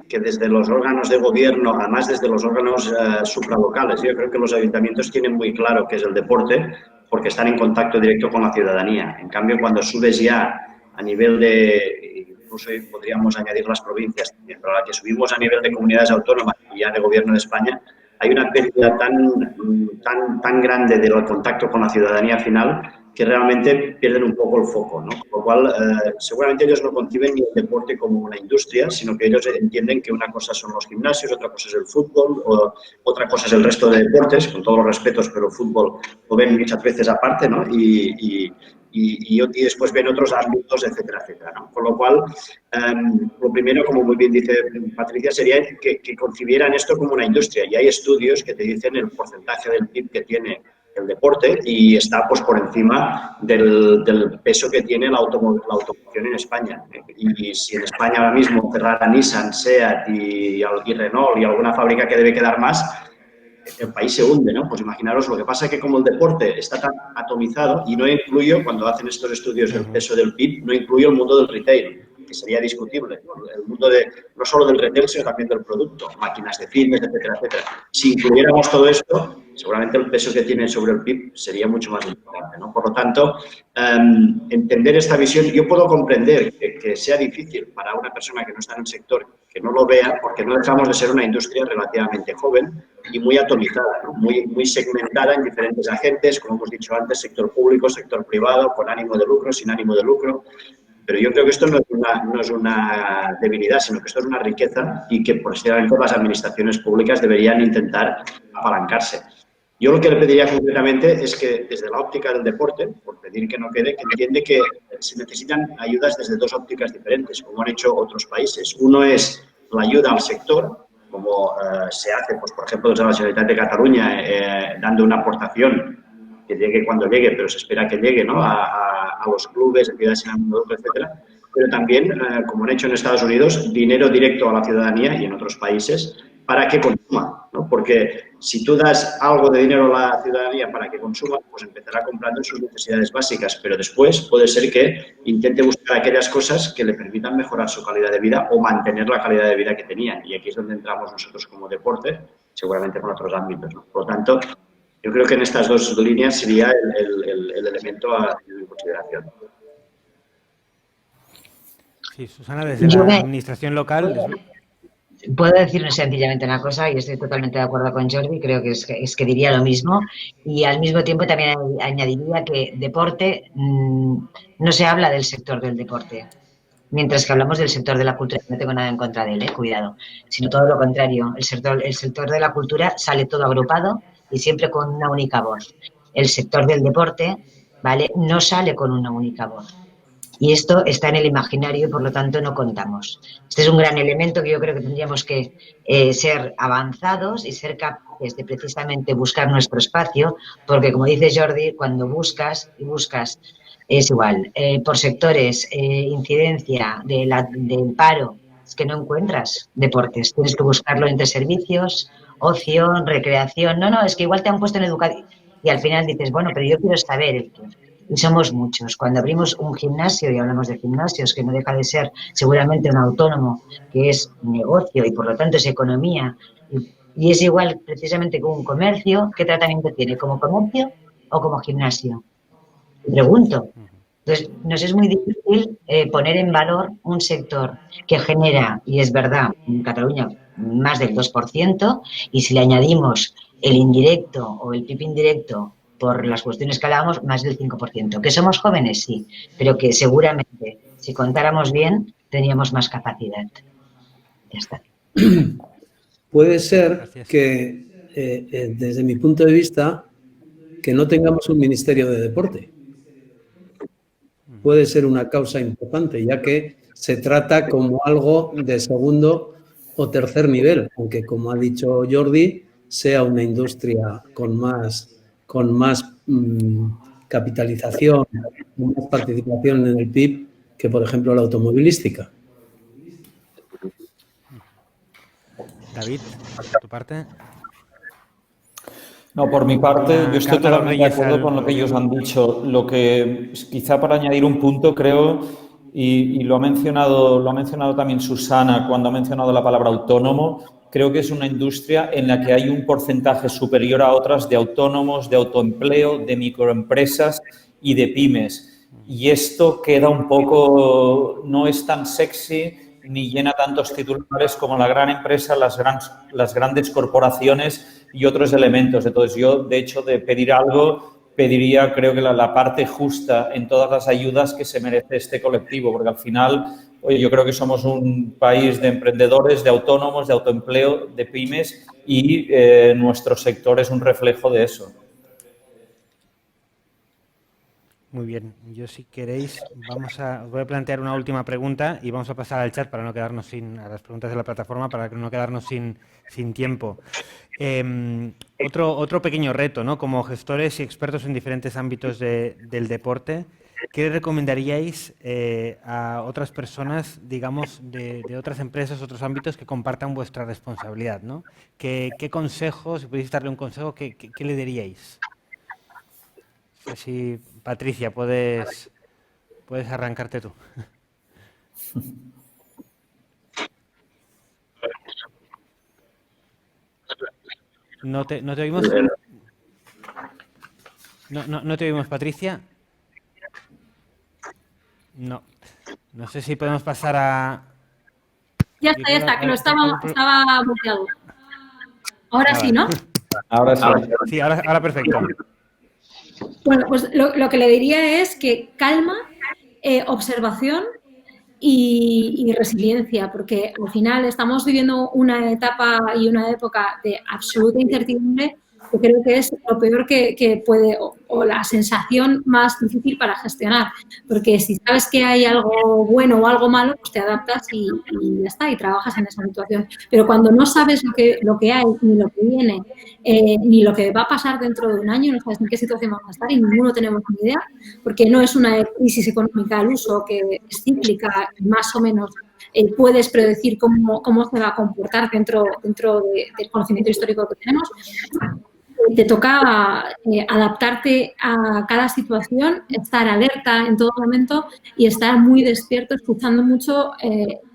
que desde los órganos de gobierno, además desde los órganos supralocales, yo creo que los ayuntamientos tienen muy claro qué es el deporte porque están en contacto directo con la ciudadanía. En cambio, cuando subes ya a nivel de, incluso podríamos añadir las provincias también, pero a la que subimos a nivel de comunidades autónomas y ya de gobierno de España, hay una pérdida tan grande del contacto con la ciudadanía final que realmente pierden un poco el foco, ¿no? Con lo cual, seguramente ellos no conciben ni el deporte como una industria, sino que ellos entienden que una cosa son los gimnasios, otra cosa es el fútbol, o otra cosa es el resto de deportes, con todos los respetos, pero el fútbol lo ven muchas veces aparte, ¿no? Y después ven otros ámbitos, etcétera, etcétera, ¿no? Con lo cual, lo primero, como muy bien dice Patricia, sería que concibieran esto como una industria. Y hay estudios que te dicen el porcentaje del PIB que tiene el deporte y está pues por encima del peso que tiene la automoción en España. Y si en España ahora mismo cerrara Nissan, SEAT y Renault y alguna fábrica que debe quedar más, el país se hunde, ¿no? Pues imaginaros, lo que pasa es que como el deporte está tan atomizado, y no incluyo, cuando hacen estos estudios del peso del PIB, no incluyo el mundo del retail, que sería discutible, ¿no? El mundo no solo del retail, sino también del producto, máquinas de fitness, etcétera, etcétera. Si incluyéramos todo esto, seguramente el peso que tiene sobre el PIB sería mucho más importante, ¿no? Por lo tanto, entender esta visión, yo puedo comprender que sea difícil para una persona que no está en el sector, que no lo vea, porque no dejamos de ser una industria relativamente joven y muy atomizada, ¿no? Muy segmentada en diferentes agentes, como hemos dicho antes, sector público, sector privado, con ánimo de lucro, sin ánimo de lucro. Pero yo creo que esto no es una debilidad, sino que esto es una riqueza y que, precisamente, las administraciones públicas deberían intentar apalancarse. Yo lo que le pediría concretamente es que, desde la óptica del deporte, por pedir que no quede, que entiende que se necesitan ayudas desde dos ópticas diferentes, como han hecho otros países. Uno es la ayuda al sector, como se hace, pues, por ejemplo, desde la Generalitat de Cataluña, dando una aportación que llegue cuando llegue, pero se espera que llegue, ¿no?, a los clubes, entidades sin ánimo de lucro, etcétera. Pero también, como han hecho en Estados Unidos, dinero directo a la ciudadanía y en otros países para que consuma, ¿no? Porque si tú das algo de dinero a la ciudadanía para que consuma, pues empezará comprando en sus necesidades básicas, pero después puede ser que intente buscar aquellas cosas que le permitan mejorar su calidad de vida o mantener la calidad de vida que tenían. Y aquí es donde entramos nosotros como deporte, seguramente con otros ámbitos, ¿no? Por lo tanto, yo creo que en estas dos líneas sería el elemento a tener en consideración. Sí, Susana, desde la administración local... Puedo decir sencillamente una cosa, y estoy totalmente de acuerdo con Jordi, creo que es que diría lo mismo, y al mismo tiempo también añadiría que deporte, no se habla del sector del deporte. Mientras que hablamos del sector de la cultura, no tengo nada en contra de él, cuidado, sino todo lo contrario. El sector de la cultura sale todo agrupado y siempre con una única voz. El sector del deporte, ¿vale?, no sale con una única voz. Y esto está en el imaginario y, por lo tanto, no contamos. Este es un gran elemento que yo creo que tendríamos que ser avanzados y ser capaces de precisamente buscar nuestro espacio, porque, como dice Jordi, cuando buscas y buscas, es igual, por sectores, incidencia del paro, es que no encuentras deportes. Tienes que buscarlo entre servicios, ocio, recreación. No, es que igual te han puesto en educación. Y al final dices, bueno, pero yo quiero saber el qué. Y somos muchos. Cuando abrimos un gimnasio, y hablamos de gimnasios, que no deja de ser seguramente un autónomo, que es negocio y por lo tanto es economía, y es igual precisamente que un comercio, ¿qué tratamiento tiene? ¿Como comercio o como gimnasio? Me pregunto. Entonces, nos es muy difícil poner en valor un sector que genera, y es verdad, en Cataluña más del 2%, y si le añadimos el indirecto o el PIB indirecto por las cuestiones que hablábamos, más del 5%. ¿Que somos jóvenes? Sí, pero que seguramente, si contáramos bien, teníamos más capacidad. Ya está. Puede ser que, desde mi punto de vista, que no tengamos un Ministerio de Deporte. Puede ser una causa importante, ya que se trata como algo de segundo o tercer nivel, aunque, como ha dicho Jordi, sea una industria con más capitalización, con más participación en el PIB que, por ejemplo, la automovilística. David, ¿tu parte? No, por mi parte, yo estoy totalmente de acuerdo con lo que ellos han dicho. Lo que, quizá para añadir un punto, creo, y lo ha mencionado también Susana cuando ha mencionado la palabra autónomo, creo que es una industria en la que hay un porcentaje superior a otras de autónomos, de autoempleo, de microempresas y de pymes. Y esto queda un poco, no es tan sexy ni llena tantos titulares como la gran empresa, las grandes corporaciones y otros elementos. Entonces, yo, de hecho, de pedir algo, pediría, creo que la parte justa en todas las ayudas que se merece este colectivo, porque al final, oye, yo creo que somos un país de emprendedores, de autónomos, de autoempleo, de pymes y nuestro sector es un reflejo de eso. Muy bien, yo si queréis os voy a plantear una última pregunta y vamos a pasar al chat para no quedarnos a las preguntas de la plataforma, para no quedarnos sin tiempo. Otro pequeño reto, ¿no? Como gestores y expertos en diferentes ámbitos del deporte, ¿qué recomendaríais a otras personas, digamos, de otras empresas, otros ámbitos que compartan vuestra responsabilidad, ¿no? ¿Qué consejos, si pudierais darle un consejo, qué le diríais? Si Patricia, puedes arrancarte tú. ¿No te oímos? ¿No te oímos, Patricia? No. No sé si podemos pasar a... Ya está, que lo estaba bloqueado. Ahora sí, ¿no? Ahora sí. Sí, ahora perfecto. Bueno, pues lo que le diría es que calma, observación y resiliencia, porque al final estamos viviendo una etapa y una época de absoluta incertidumbre que creo que es lo peor que puede, o la sensación más difícil para gestionar, porque si sabes que hay algo bueno o algo malo, pues te adaptas y ya está, y trabajas en esa situación. Pero cuando no sabes lo que hay, ni lo que viene, ni lo que va a pasar dentro de un año, no sabes en qué situación vamos a estar y ninguno tenemos ni idea, porque no es una crisis económica al uso que es cíclica, más o menos puedes predecir cómo se va a comportar dentro del conocimiento histórico que tenemos. Te toca adaptarte a cada situación, estar alerta en todo momento y estar muy despierto, escuchando mucho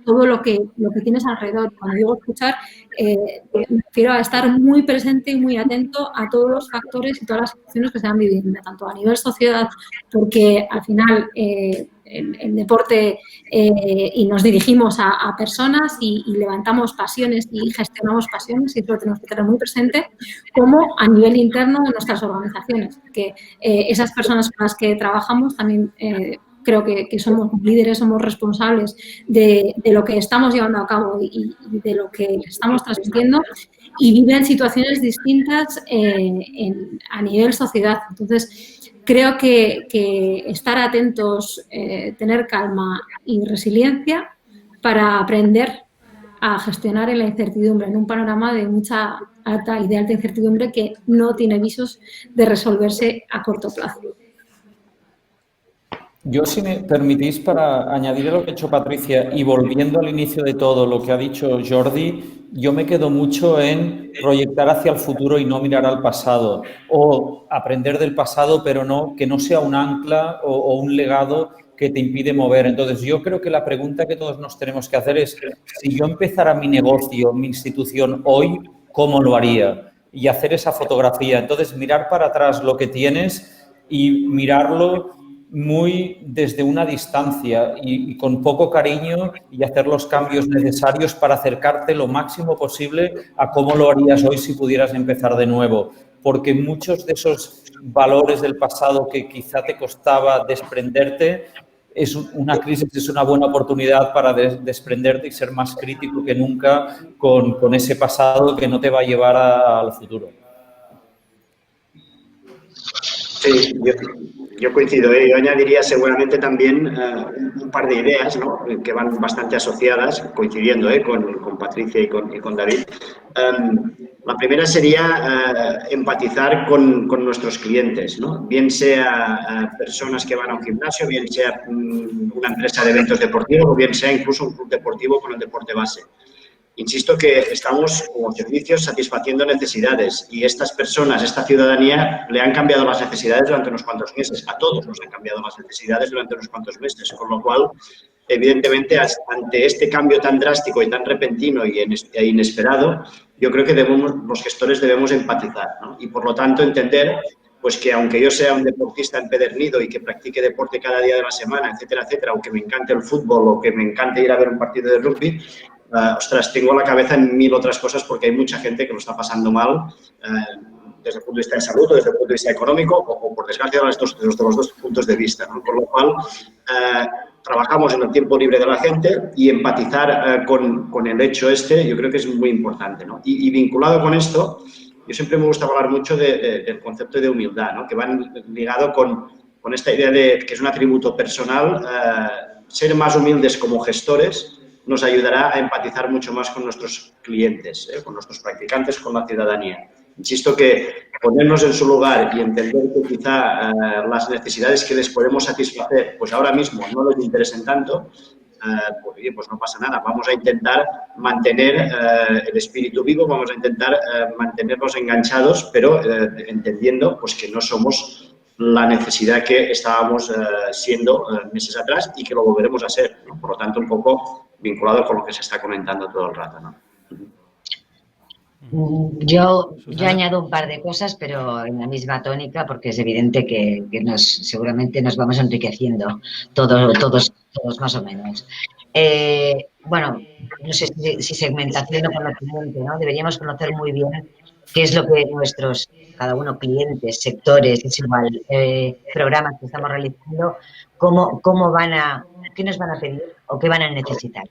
todo lo que tienes alrededor. Cuando digo escuchar, me refiero a estar muy presente y muy atento a todos los factores y todas las situaciones que se van viviendo, tanto a nivel sociedad, porque al final el deporte y nos dirigimos a personas y levantamos pasiones y gestionamos pasiones, y eso lo tenemos que tener muy presente, como a nivel interno de nuestras organizaciones, porque esas personas con las que trabajamos también creo que somos líderes, somos responsables de lo que estamos llevando a cabo y de lo que estamos transmitiendo, y viven situaciones distintas a nivel sociedad. Entonces, creo que estar atentos, tener calma y resiliencia para aprender a gestionar en la incertidumbre, en un panorama de mucha alta y de alta incertidumbre que no tiene visos de resolverse a corto plazo. Yo, si me permitís, para añadir a lo que ha hecho Patricia y volviendo al inicio de todo lo que ha dicho Jordi, yo me quedo mucho en proyectar hacia el futuro y no mirar al pasado, o aprender del pasado, pero no que no sea un ancla o un legado que te impide mover. Entonces, yo creo que la pregunta que todos nos tenemos que hacer es, si yo empezara mi negocio, mi institución hoy, ¿cómo lo haría? Y hacer esa fotografía. Entonces, mirar para atrás lo que tienes y mirarlo muy desde una distancia y con poco cariño, y hacer los cambios necesarios para acercarte lo máximo posible a cómo lo harías hoy si pudieras empezar de nuevo. Porque muchos de esos valores del pasado que quizá te costaba desprenderte, es una crisis, es una buena oportunidad para desprenderte y ser más crítico que nunca con ese pasado que no te va a llevar al futuro. Sí, yo coincido. Yo añadiría seguramente también un par de ideas, ¿no?, que van bastante asociadas, coincidiendo con Patricia y con David. La primera sería empatizar con nuestros clientes, ¿no? Bien sea personas que van a un gimnasio, bien sea una empresa de eventos deportivos o bien sea incluso un club deportivo con el deporte base. Insisto que estamos como servicios satisfaciendo necesidades y estas personas, esta ciudadanía, le han cambiado las necesidades durante unos cuantos meses. A todos nos han cambiado las necesidades durante unos cuantos meses, con lo cual, evidentemente, ante este cambio tan drástico y tan repentino e inesperado, yo creo que los gestores debemos empatizar, ¿no? Y, por lo tanto, entender pues que aunque yo sea un deportista empedernido y que practique deporte cada día de la semana, etcétera, etcétera, o que me encante el fútbol o que me encante ir a ver un partido de rugby, ostras, tengo la cabeza en 1000 otras cosas porque hay mucha gente que lo está pasando mal desde el punto de vista de salud o desde el punto de vista económico o por desgracia, desde los dos puntos de vista, ¿no? Por lo cual, trabajamos en el tiempo libre de la gente y empatizar con el hecho yo creo que es muy importante, ¿no? Y vinculado con esto, yo siempre me gusta hablar mucho del concepto de humildad, ¿no?, que va ligado con esta idea de que es un atributo personal. Ser más humildes como gestores nos ayudará a empatizar mucho más con nuestros clientes, con nuestros practicantes, con la ciudadanía. Insisto que ponernos en su lugar y entender que quizá las necesidades que les podemos satisfacer, pues ahora mismo no les interesen tanto, pues no pasa nada. Vamos a intentar mantener el espíritu vivo, vamos a intentar mantenerlos enganchados, pero entendiendo pues, que no somos la necesidad que estábamos siendo meses atrás y que lo volveremos a ser, ¿no? Por lo tanto, un poco vinculado con lo que se está comentando todo el rato, ¿no? Yo añado un par de cosas, pero en la misma tónica, porque es evidente que seguramente nos vamos enriqueciendo todos más o menos. Bueno, no sé si segmentación o conocimiento, ¿no? Deberíamos conocer muy bien qué es lo que nuestros, cada uno, clientes, sectores, es igual, programas que estamos realizando, qué nos van a pedir o qué van a necesitar.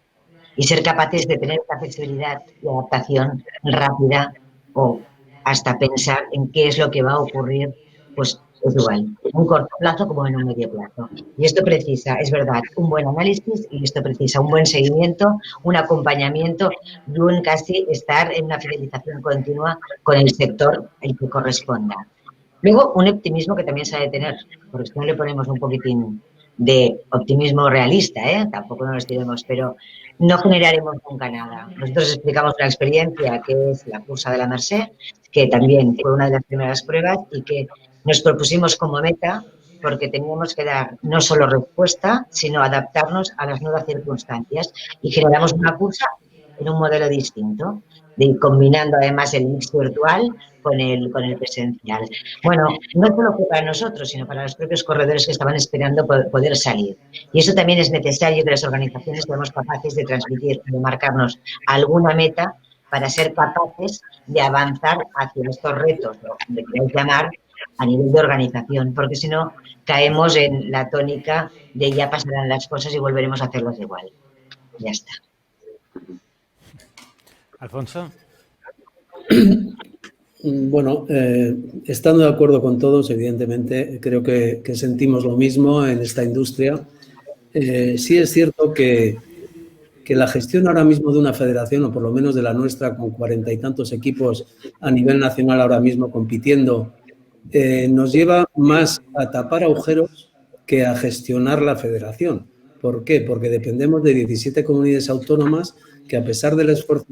Y ser capaces de tener esta flexibilidad y adaptación rápida o hasta pensar en qué es lo que va a ocurrir, pues es igual, en un corto plazo como en un medio plazo. Y esto precisa, es verdad, un buen análisis y esto precisa un buen seguimiento, un acompañamiento y un casi estar en una fidelización continua con el sector el que corresponda. Luego, un optimismo que también se ha de tener, porque si no le ponemos un poquitín de optimismo realista, tampoco nos tiremos, pero no generaremos nunca nada. Nosotros explicamos una experiencia que es la cursa de la Mercè, que también fue una de las primeras pruebas y que nos propusimos como meta porque teníamos que dar no solo respuesta, sino adaptarnos a las nuevas circunstancias y generamos una cursa en un modelo distinto, combinando además el mix virtual con el presencial. Bueno, no solo fue para nosotros, sino para los propios corredores que estaban esperando poder salir. Y eso también es necesario que las organizaciones seamos capaces de transmitir, de marcarnos alguna meta para ser capaces de avanzar hacia estos retos, o como le queráis llamar, a nivel de organización, porque si no caemos en la tónica de ya pasarán las cosas y volveremos a hacerlas igual. Ya está. Alfonso. Bueno, estando de acuerdo con todos, evidentemente, creo que sentimos lo mismo en esta industria. Sí es cierto que la gestión ahora mismo de una federación, o por lo menos de la nuestra, con 40 y tantos equipos a nivel nacional ahora mismo compitiendo, nos lleva más a tapar agujeros que a gestionar la federación. ¿Por qué? Porque dependemos de 17 comunidades autónomas que, a pesar del esfuerzo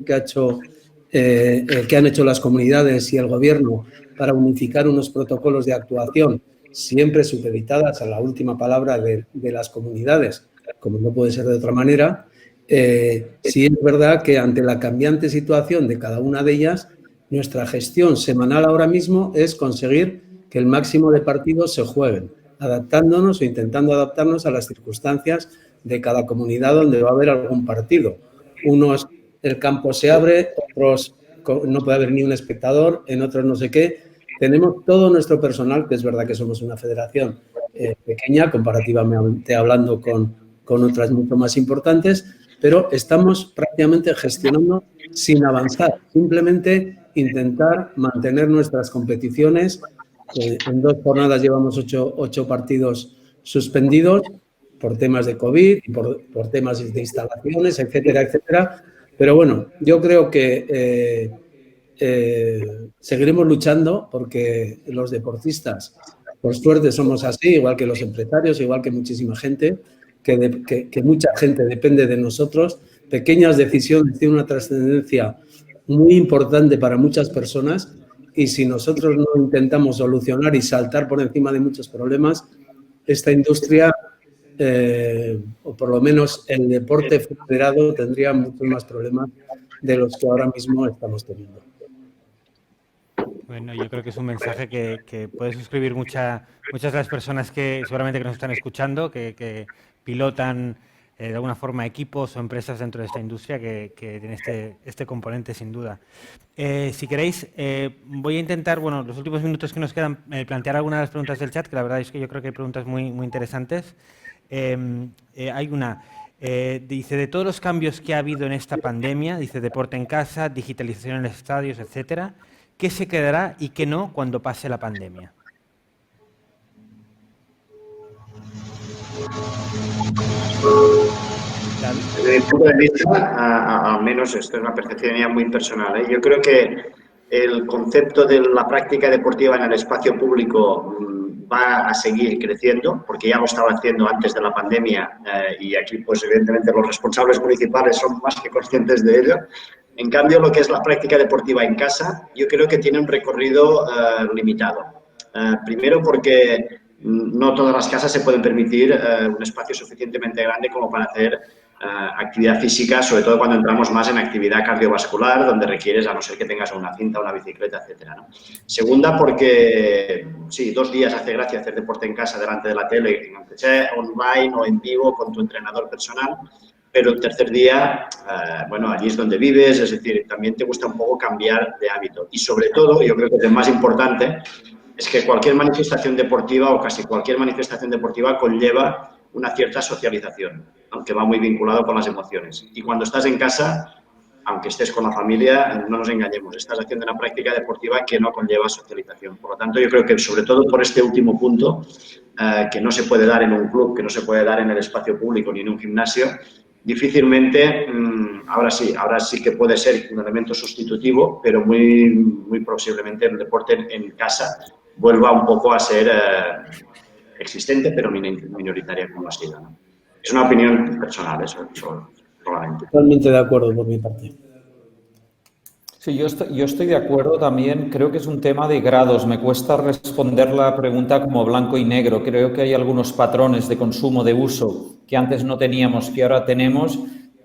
que han hecho las comunidades y el Gobierno para unificar unos protocolos de actuación, siempre supeditadas a la última palabra de las comunidades, como no puede ser de otra manera, sí es verdad que ante la cambiante situación de cada una de ellas, nuestra gestión semanal ahora mismo es conseguir que el máximo de partidos se jueguen, adaptándonos o intentando adaptarnos a las circunstancias de cada comunidad donde va a haber algún partido. Unos, el campo se abre, otros no puede haber ni un espectador, en otros no sé qué. Tenemos todo nuestro personal, que es verdad que somos una federación pequeña, comparativamente hablando con otras mucho más importantes, pero estamos prácticamente gestionando sin avanzar, simplemente intentar mantener nuestras competiciones. En 2 jornadas llevamos 8 partidos suspendidos por temas de COVID, por temas de instalaciones, etcétera, etcétera. Pero bueno, yo creo que seguiremos luchando porque los deportistas, por suerte, somos así, igual que los empresarios, igual que muchísima gente, que mucha gente depende de nosotros. Pequeñas decisiones tienen una trascendencia muy importante para muchas personas y si nosotros no intentamos solucionar y saltar por encima de muchos problemas, esta industria, o por lo menos el deporte federado, tendría muchos más problemas de los que ahora mismo estamos teniendo. Bueno, yo creo que es un mensaje que puede suscribir muchas de las personas que seguramente que nos están escuchando, que pilotan de alguna forma equipos o empresas dentro de esta industria que tiene este componente sin duda. Si queréis, voy a intentar, bueno, los últimos minutos que nos quedan, plantear algunas de las preguntas del chat, que la verdad es que yo creo que hay preguntas muy, muy interesantes. Hay una, dice, de todos los cambios que ha habido en esta pandemia, dice deporte en casa, digitalización en los estadios, etcétera, ¿qué se quedará y qué no cuando pase la pandemia? Desde mi punto de vista, al menos esto es una percepción mía muy personal, yo creo que el concepto de la práctica deportiva en el espacio público va a seguir creciendo, porque ya lo estaba haciendo antes de la pandemia y aquí, pues evidentemente, los responsables municipales son más que conscientes de ello. En cambio, lo que es la práctica deportiva en casa, yo creo que tiene un recorrido limitado. Primero porque no todas las casas se pueden permitir un espacio suficientemente grande como para hacer actividad física, sobre todo cuando entramos más en actividad cardiovascular, donde requieres, a no ser que tengas una cinta, una bicicleta, etcétera, ¿no? Segunda, porque sí, 2 días hace gracia hacer deporte en casa delante de la tele, aunque sea online o en vivo con tu entrenador personal, pero el tercer día, bueno, allí es donde vives, es decir, también te gusta un poco cambiar de hábito. Y sobre todo, yo creo que lo más importante es que cualquier manifestación deportiva o casi cualquier manifestación deportiva conlleva una cierta socialización, aunque va muy vinculado con las emociones. Y cuando estás en casa, aunque estés con la familia, no nos engañemos, estás haciendo una práctica deportiva que no conlleva socialización. Por lo tanto, yo creo que sobre todo por este último punto, que no se puede dar en un club, que no se puede dar en el espacio público ni en un gimnasio, difícilmente, ahora sí que puede ser un elemento sustitutivo, pero muy posiblemente el deporte en casa vuelva un poco a ser existente, pero minoritaria como ha sido, ¿no? Es una opinión personal, eso solamente. Totalmente de acuerdo por mi parte. Sí, yo estoy de acuerdo también. Creo que es un tema de grados. Me cuesta responder la pregunta como blanco y negro. Creo que hay algunos patrones de consumo, de uso, que antes no teníamos, que ahora tenemos,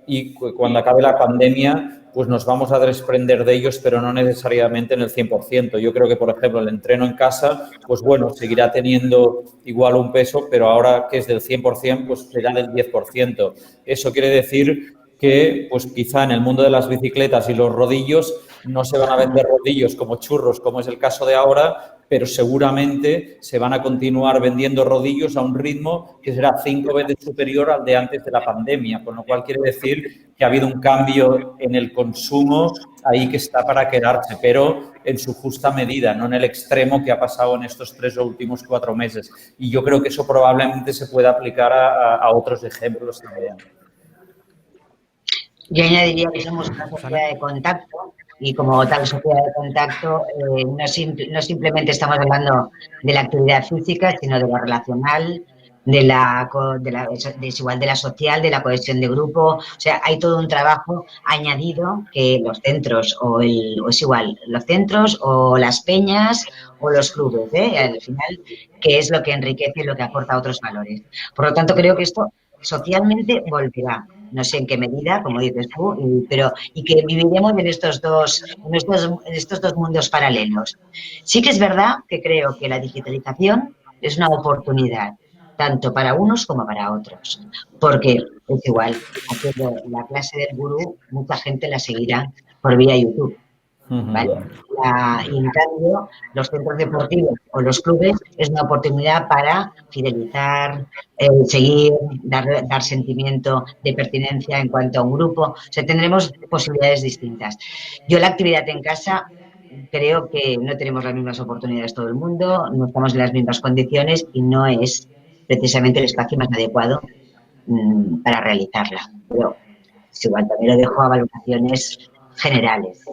y cuando acabe la pandemia, pues nos vamos a desprender de ellos, pero no necesariamente en el 100%. Yo creo que, por ejemplo, el entreno en casa, pues bueno, seguirá teniendo igual un peso, pero ahora que es del 100%, pues será del 10%. Eso quiere decir que, pues quizá en el mundo de las bicicletas y los rodillos no se van a vender rodillos como churros, como es el caso de ahora, pero seguramente se van a continuar vendiendo rodillos a un ritmo que será 5 veces superior al de antes de la pandemia, con lo cual quiere decir que ha habido un cambio en el consumo ahí que está para quedarse, pero en su justa medida, no en el extremo que ha pasado en estos 3 o últimos 4 meses. Y yo creo que eso probablemente se pueda aplicar a otros ejemplos también. Yo añadiría que somos una sociedad de contacto y como tal sociedad de contacto no simplemente estamos hablando de la actividad física, sino de lo relacional, de la social, de la cohesión de grupo. O sea, hay todo un trabajo añadido que los centros o es igual, los centros o las peñas o los clubes, al final, que es lo que enriquece y lo que aporta otros valores. Por lo tanto, creo que esto socialmente volverá. No sé en qué medida, como dices tú, y que viviremos en estos dos mundos paralelos. Sí que es verdad que creo que la digitalización es una oportunidad, tanto para unos como para otros, porque es igual, la clase del gurú, mucha gente la seguirá por vía YouTube. ¿Vale? Y en cambio, los centros deportivos o los clubes es una oportunidad para fidelizar, seguir, dar sentimiento de pertenencia en cuanto a un grupo. O sea, tendremos posibilidades distintas. Yo la actividad en casa creo que no tenemos las mismas oportunidades todo el mundo, no estamos en las mismas condiciones y no es precisamente el espacio más adecuado para realizarla. Pero es igual, también lo dejo a valoraciones generales.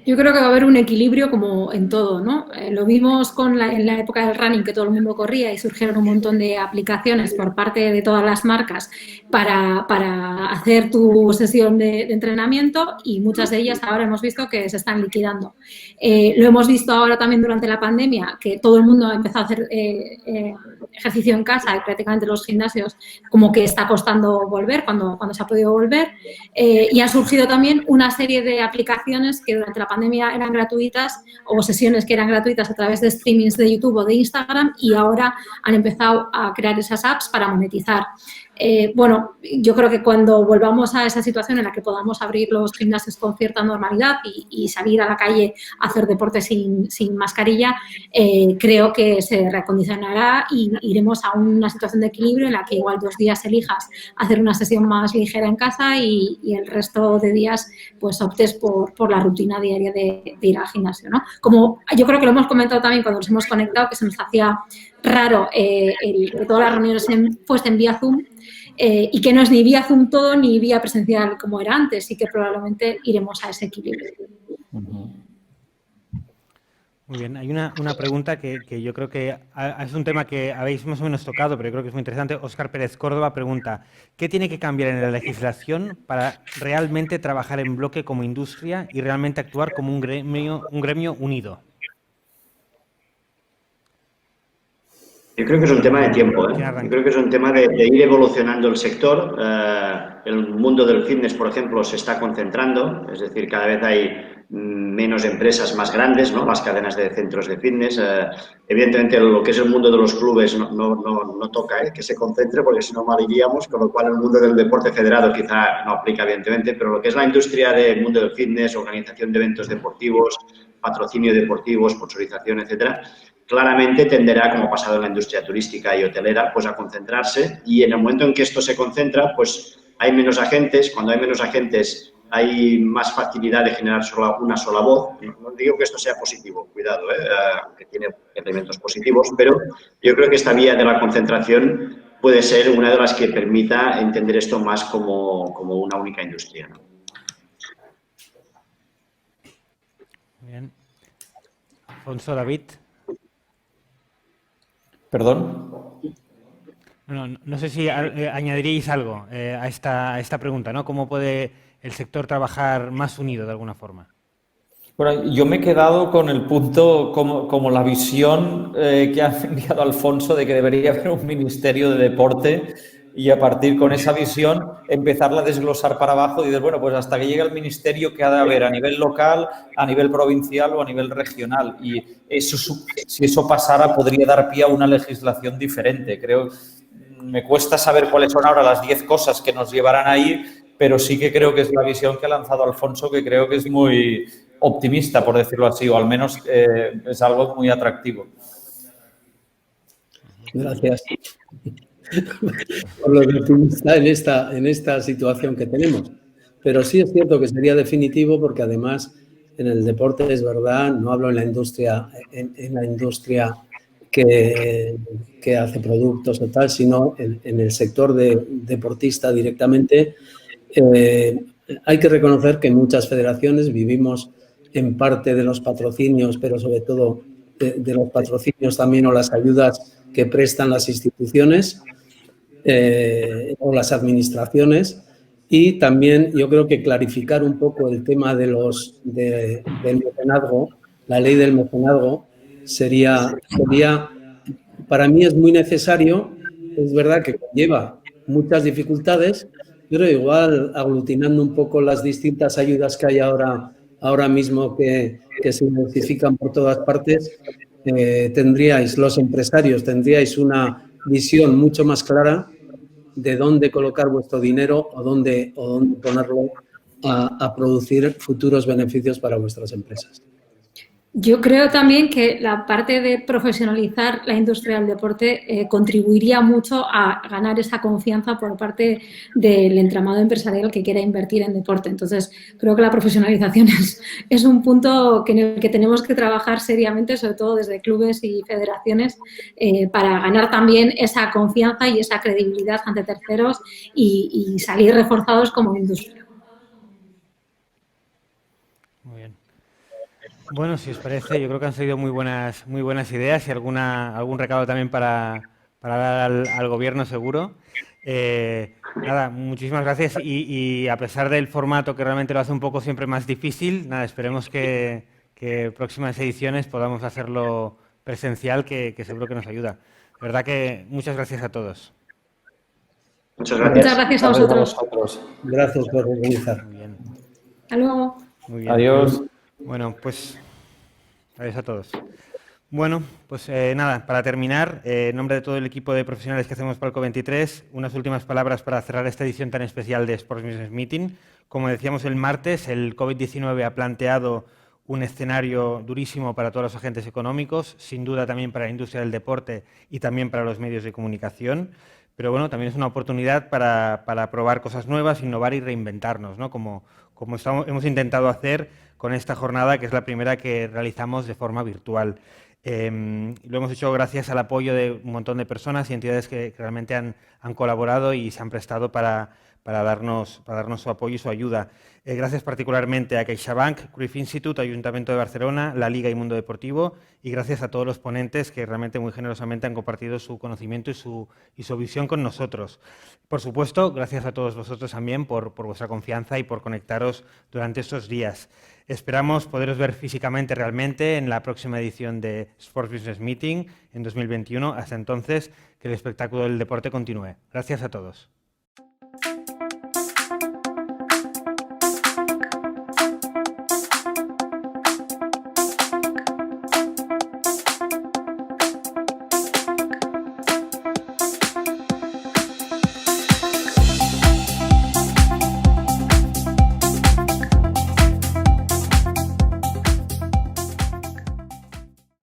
Yo creo que va a haber un equilibrio como en todo, ¿no? Lo vimos en la época del running, que todo el mundo corría y surgieron un montón de aplicaciones por parte de todas las marcas para hacer tu sesión de entrenamiento y muchas de ellas ahora hemos visto que se están liquidando. Lo hemos visto ahora también durante la pandemia, que todo el mundo ha empezado a hacer ejercicio en casa y prácticamente los gimnasios como que está costando volver cuando se ha podido volver. Y han surgido también una serie de aplicaciones que durante la pandemia eran gratuitas o sesiones que eran gratuitas a través de streamings de YouTube o de Instagram y ahora han empezado a crear esas apps para monetizar. Bueno, yo creo que cuando volvamos a esa situación en la que podamos abrir los gimnasios con cierta normalidad y salir a la calle a hacer deporte sin mascarilla, creo que se recondicionará y iremos a una situación de equilibrio en la que igual 2 días elijas hacer una sesión más ligera en casa y el resto de días pues optes por la rutina diaria de ir al gimnasio, ¿no? Como yo creo que lo hemos comentado también cuando nos hemos conectado, que se nos hacía raro que todas las reuniones fuesen vía Zoom y que no es ni vía Zoom todo ni vía presencial como era antes y que probablemente iremos a ese equilibrio. Muy bien, hay una pregunta que yo creo que es un tema que habéis más o menos tocado, pero yo creo que es muy interesante. Óscar Pérez Córdoba pregunta, ¿qué tiene que cambiar en la legislación para realmente trabajar en bloque como industria y realmente actuar como un gremio unido? Yo creo que es un tema de tiempo, ¿eh? Yo creo que es un tema de ir evolucionando el sector. El mundo del fitness, por ejemplo, se está concentrando, es decir, cada vez hay menos empresas más grandes, ¿no? Las cadenas de centros de fitness. Evidentemente, lo que es el mundo de los clubes no toca que se concentre, porque si no mal iríamos, con lo cual el mundo del deporte federado quizá no aplica, evidentemente, pero lo que es la industria del mundo del fitness, organización de eventos deportivos, patrocinio deportivo, sponsorización, etcétera, claramente tenderá, como ha pasado en la industria turística y hotelera, pues a concentrarse, y en el momento en que esto se concentra, pues hay menos agentes. Cuando hay menos agentes hay más facilidad de generar una sola voz. No digo que esto sea positivo, cuidado, que tiene elementos positivos, pero yo creo que esta vía de la concentración puede ser una de las que permita entender esto más como una única industria, ¿no? Bien. Alfonso, David. ¿Perdón? No sé si añadiríais algo a esta pregunta, ¿no? ¿Cómo puede el sector trabajar más unido de alguna forma? Bueno, yo me he quedado con el punto como la visión que ha enviado Alfonso de que debería haber un ministerio de deporte y a partir con esa visión empezarla a desglosar para abajo y decir, bueno, pues hasta que llegue el ministerio que ha de haber a nivel local, a nivel provincial o a nivel regional. Y eso, si eso pasara, podría dar pie a una legislación diferente. Creo, me cuesta saber cuáles son ahora las 10 cosas que nos llevarán ahí, pero sí que creo que es la visión que ha lanzado Alfonso, que creo que es muy optimista, por decirlo así, o al menos es algo muy atractivo. Gracias por lo de optimista en esta situación que tenemos. Pero sí es cierto que sería definitivo porque además en el deporte es verdad, no hablo en la industria, en la industria que hace productos o tal, sino en el sector deportista directamente. Hay que reconocer que en muchas federaciones vivimos en parte de los patrocinios, pero sobre todo de los patrocinios también o las ayudas que prestan las instituciones o las administraciones. Y también yo creo que clarificar un poco el tema del mecenazgo, la ley del mecenazgo, sería, para mí es muy necesario. Es verdad que lleva muchas dificultades, pero igual aglutinando un poco las distintas ayudas que hay ahora mismo que se identifican por todas partes, los empresarios tendríais una visión mucho más clara de dónde colocar vuestro dinero o dónde ponerlo a producir futuros beneficios para vuestras empresas. Yo creo también que la parte de profesionalizar la industria del deporte contribuiría mucho a ganar esa confianza por parte del entramado empresarial que quiera invertir en deporte. Entonces, creo que la profesionalización es un punto en el que tenemos que trabajar seriamente, sobre todo desde clubes y federaciones, para ganar también esa confianza y esa credibilidad ante terceros y salir reforzados como industria. Muy bien. Bueno, si os parece, yo creo que han salido muy buenas ideas y algún recado también para dar al gobierno, seguro. Nada, muchísimas gracias y a pesar del formato que realmente lo hace un poco siempre más difícil, nada, esperemos que próximas ediciones podamos hacerlo presencial, que seguro que nos ayuda. De verdad que muchas gracias a todos. Muchas gracias. Muchas gracias a vosotros. Gracias por organizar. Muy bien. Hasta luego. Muy bien. Adiós. Bueno, pues adiós a todos. Bueno, pues nada, para terminar, en nombre de todo el equipo de profesionales que hacemos Palco 23, unas últimas palabras para cerrar esta edición tan especial de Sports Business Meeting. Como decíamos el martes, el COVID-19 ha planteado un escenario durísimo para todos los agentes económicos, sin duda también para la industria del deporte y también para los medios de comunicación. Pero bueno, también es una oportunidad para probar cosas nuevas, innovar y reinventarnos, ¿no? Como hemos intentado hacer con esta jornada, que es la primera que realizamos de forma virtual. Lo hemos hecho gracias al apoyo de un montón de personas y entidades que realmente han colaborado y se han prestado para darnos su apoyo y su ayuda. Gracias particularmente a CaixaBank, Cruyff Institute, Ayuntamiento de Barcelona, la Liga y Mundo Deportivo, y gracias a todos los ponentes que realmente muy generosamente han compartido su conocimiento y su visión con nosotros. Por supuesto, gracias a todos vosotros también por vuestra confianza y por conectaros durante estos días. Esperamos poderos ver físicamente realmente en la próxima edición de Sports Business Meeting en 2021. Hasta entonces, que el espectáculo del deporte continúe. Gracias a todos.